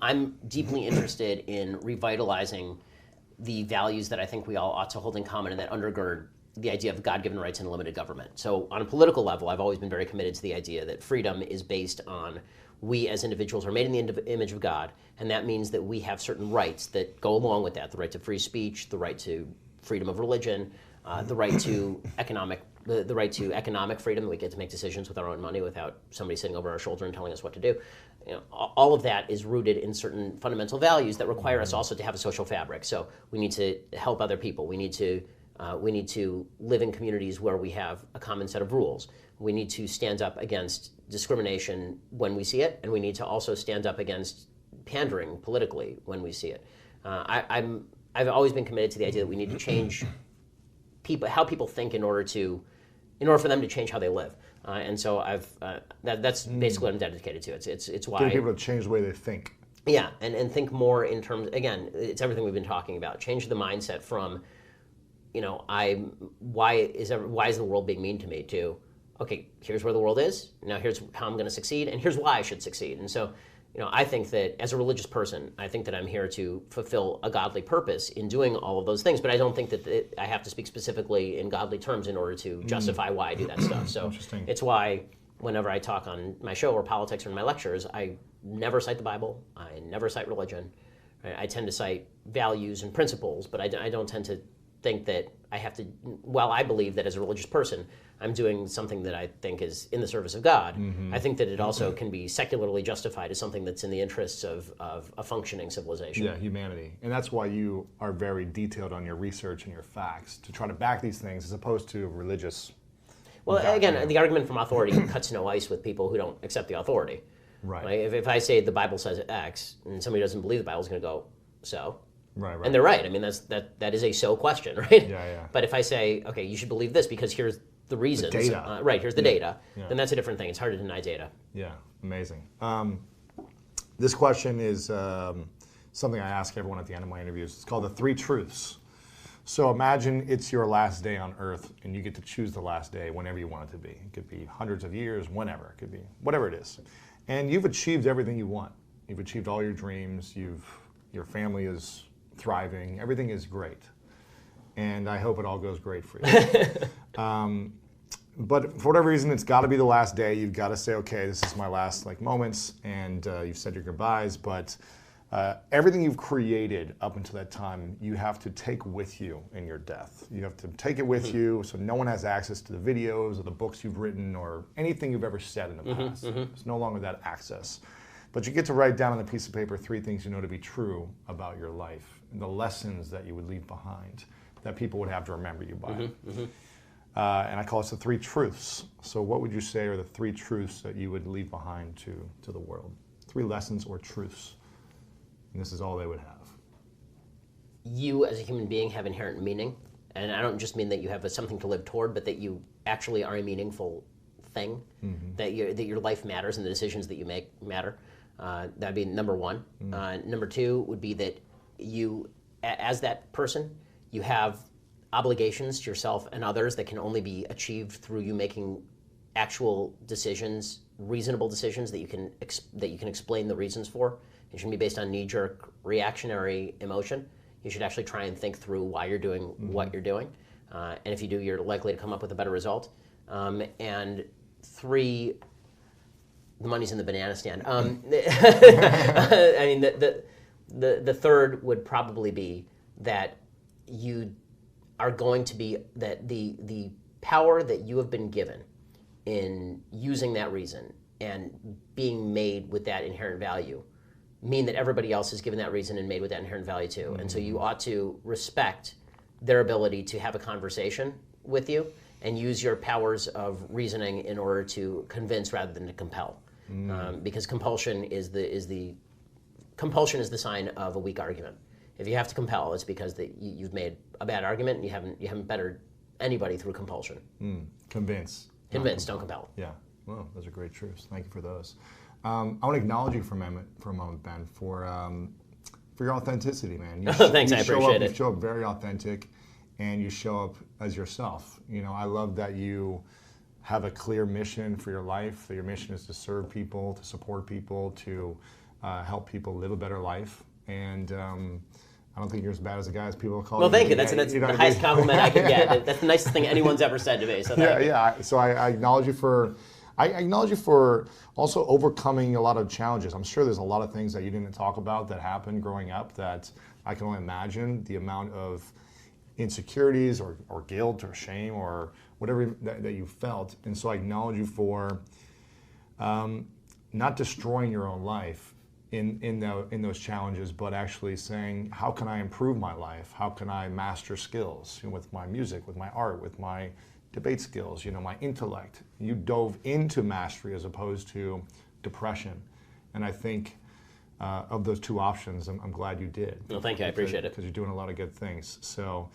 I'm deeply interested in revitalizing the values that I think we all ought to hold in common and that undergird the idea of God-given rights and limited government. So on a political level, I've always been very committed to the idea that freedom is based on we as individuals are made in the image of God, and that means that we have certain rights that go along with that: the right to free speech, the right to freedom of religion, the right to economic freedom. We get to make decisions with our own money without somebody sitting over our shoulder and telling us what to do. All of that is rooted in certain fundamental values that require us also to have a social fabric. So we need to help other people. We need to live in communities where we have a common set of rules. We need to stand up against discrimination when we see it, and we need to also stand up against pandering politically when we see it. I've always been committed to the idea that we need to change how people think in order for them to change how they live. And so that's basically what I'm dedicated to. It's why getting people to change the way they think. Yeah, and think more in terms. Again, it's everything we've been talking about. Change the mindset from, why is the world being mean to me, to, okay, here's where the world is. Now here's how I'm going to succeed, and here's why I should succeed. And so, I think that as a religious person, I think that I'm here to fulfill a godly purpose in doing all of those things. But I don't think that I have to speak specifically in godly terms in order to justify why I do that stuff. So it's why whenever I talk on my show or politics or in my lectures, I never cite the Bible. I never cite religion. Right? I tend to cite values and principles, but I don't tend to think that I have to, while I believe that as a religious person, I'm doing something that I think is in the service of God, I think that it also can be secularly justified as something that's in the interests of a functioning civilization. Yeah, humanity. And that's why you are very detailed on your research and your facts to try to back these things as opposed to religious. Well, again, the argument from authority cuts no ice with people who don't accept the authority. Right. Like if I say the Bible says X and somebody doesn't believe the Bible, is going to go, so? Right. And they're right. I mean, that is a so question, right? Yeah. But if I say, okay, you should believe this because here's the reasons. The data. Here's the data. Yeah. Then that's a different thing. It's hard to deny data. Yeah, amazing. This question is something I ask everyone at the end of my interviews. It's called the 3 truths. So imagine it's your last day on Earth and you get to choose the last day whenever you want it to be. It could be hundreds of years, whenever. It could be whatever it is. And you've achieved everything you want. You've achieved all your dreams. Your family is thriving. Everything is great. And I hope it all goes great for you. But for whatever reason, it's got to be the last day. You've got to say, okay, this is my last moments, and you've said your goodbyes. But everything you've created up until that time, you have to take with you in your death. You have to take it with you, so no one has access to the videos or the books you've written or anything you've ever said in the past. There's no longer that access. But you get to write down on a piece of paper 3 things you know to be true about your life, and the lessons that you would leave behind, that people would have to remember you by. And I call it the 3 truths. So what would you say are the 3 truths that you would leave behind to the world? 3 lessons or truths. And this is all they would have. You as a human being have inherent meaning. And I don't just mean that you have something to live toward, but that you actually are a meaningful thing, that your life matters and the decisions that you make matter. That'd be number 1. Number 2 would be that you, as that person, you have obligations to yourself and others that can only be achieved through you making actual decisions, reasonable decisions that you can explain the reasons for. It shouldn't be based on knee-jerk reactionary emotion. You should actually try and think through why you're doing what you're doing. And if you do, you're likely to come up with a better result. And 3, the money's in the banana stand. I mean, the third would probably be that you are going to be, that the power that you have been given in using that reason and being made with that inherent value mean that everybody else is given that reason and made with that inherent value too. And so you ought to respect their ability to have a conversation with you and use your powers of reasoning in order to convince rather than to compel. Because compulsion is the sign of a weak argument. If you have to compel, it's because you've made a bad argument and you haven't bettered anybody through compulsion. Convince. Convince, don't compel. Yeah. Well, those are great truths. Thank you for those. I want to acknowledge you for a moment, Ben, for your authenticity, man. Thanks, I appreciate it. You show up very authentic, and you show up as yourself. You know, I love that you have a clear mission for your life. That your mission is to serve people, to support people, to help people live a better life. And I don't think you're as bad as the guys people call you. Well, thank you. That's the highest compliment I can get. That's the nicest thing anyone's ever said to me. So thank you. Yeah. So I acknowledge you for. I acknowledge you for also overcoming a lot of challenges. I'm sure there's a lot of things that you didn't talk about that happened growing up that I can only imagine the amount of insecurities or guilt or shame or whatever that you felt. And so I acknowledge you for not destroying your own life in those challenges, but actually saying, how can I improve my life? How can I master skills with my music, with my art, with my debate skills, my intellect. You dove into mastery as opposed to depression. And I think of those 2 options, I'm glad you did. Well, thank you. I appreciate it. Because you're doing a lot of good things. So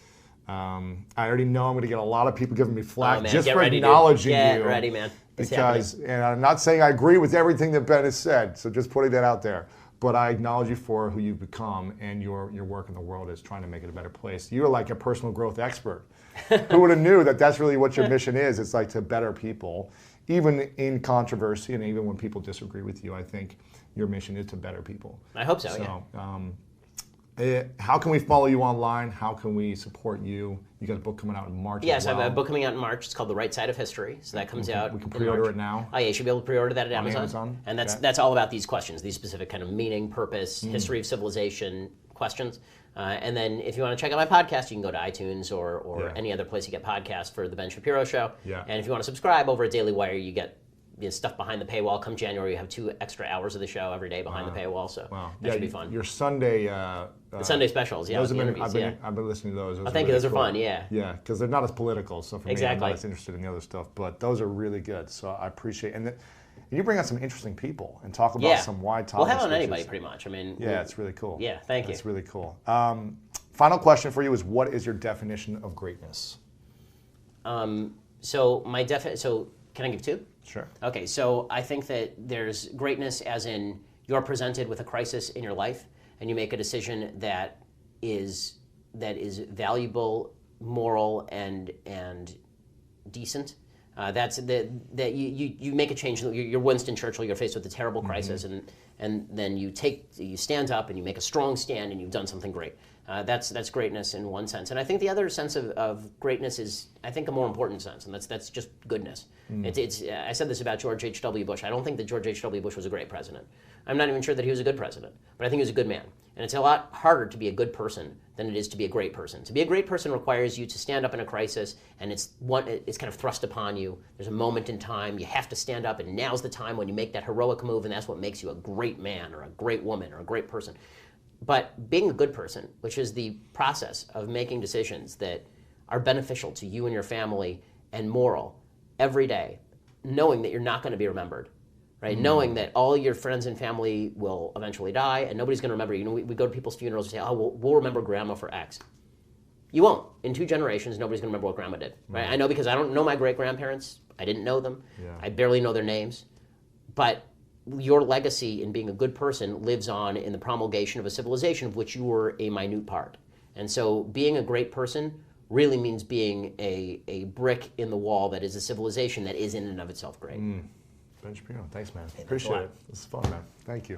I already know I'm going to get a lot of people giving me flack just for acknowledging you. Get ready, man. Because, and I'm not saying I agree with everything that Ben has said, so just putting that out there. But I acknowledge you for who you've become, and your work in the world is trying to make it a better place. You're like a personal growth expert. Who would have knew that that's really what your mission is? It's like to better people, even in controversy and even when people disagree with you. I think your mission is to better people. I hope so, yeah. How can we follow you online? How can we support you? You got a book coming out in March. Yes, I have a book coming out in March. It's called The Right Side of History. So that comes out. We can pre-order it now. Oh yeah, you should be able to pre-order that at Amazon. Amazon. And that's all about these questions, these specific kind of meaning, purpose, history of civilization questions. And then if you want to check out my podcast, you can go to iTunes or any other place you get podcasts for The Ben Shapiro Show. Yeah. And if you want to subscribe over at Daily Wire, you get stuff behind the paywall. Come January, you have 2 extra hours of the show every day behind the paywall, so that should be fun. Your Sunday... the Sunday specials, those have been, I've been listening to those. Thank you, those are fun, Yeah, because they're not as political, so for me, I'm not as interested in the other stuff, but those are really good, so I appreciate it. And you bring out some interesting people and talk about some wide topics. We'll have on anybody, pretty much. I mean, it's really cool. Yeah, thank you. It's really cool. Final question for you is, what is your definition of greatness? So can I give 2? Sure. Okay, so I think that there's greatness as in you're presented with a crisis in your life and you make a decision that is valuable, moral, and decent. That's that you make a change. You're Winston Churchill. You're faced with a terrible crisis, and then you stand up and you make a strong stand, and you've done something great. That's greatness in one sense, and I think the other sense of greatness is, I think, a more important sense, and that's just goodness. I said this about George H.W. Bush. I don't think that George H.W. Bush was a great president. I'm not even sure that he was a good president, but I think he was a good man. And it's a lot harder to be a good person than it is to be a great person. To be a great person requires you to stand up in a crisis, and it's kind of thrust upon you. There's a moment in time, you have to stand up, and now's the time when you make that heroic move, and that's what makes you a great man or a great woman or a great person. But being a good person, which is the process of making decisions that are beneficial to you and your family and moral every day, knowing that you're not going to be remembered, right? Knowing that all your friends and family will eventually die and nobody's going to remember you. We go to people's funerals and say, oh, we'll remember grandma for X. You won't. In 2 generations, nobody's going to remember what grandma did, right? I know because I don't know my great-grandparents. I didn't know them. Yeah. I barely know their names. But your legacy in being a good person lives on in the promulgation of a civilization of which you were a minute part. And so being a great person really means being a brick in the wall that is a civilization that is in and of itself great. Ben Shapiro, thanks, man. Appreciate it. This is fun, man. Thank you.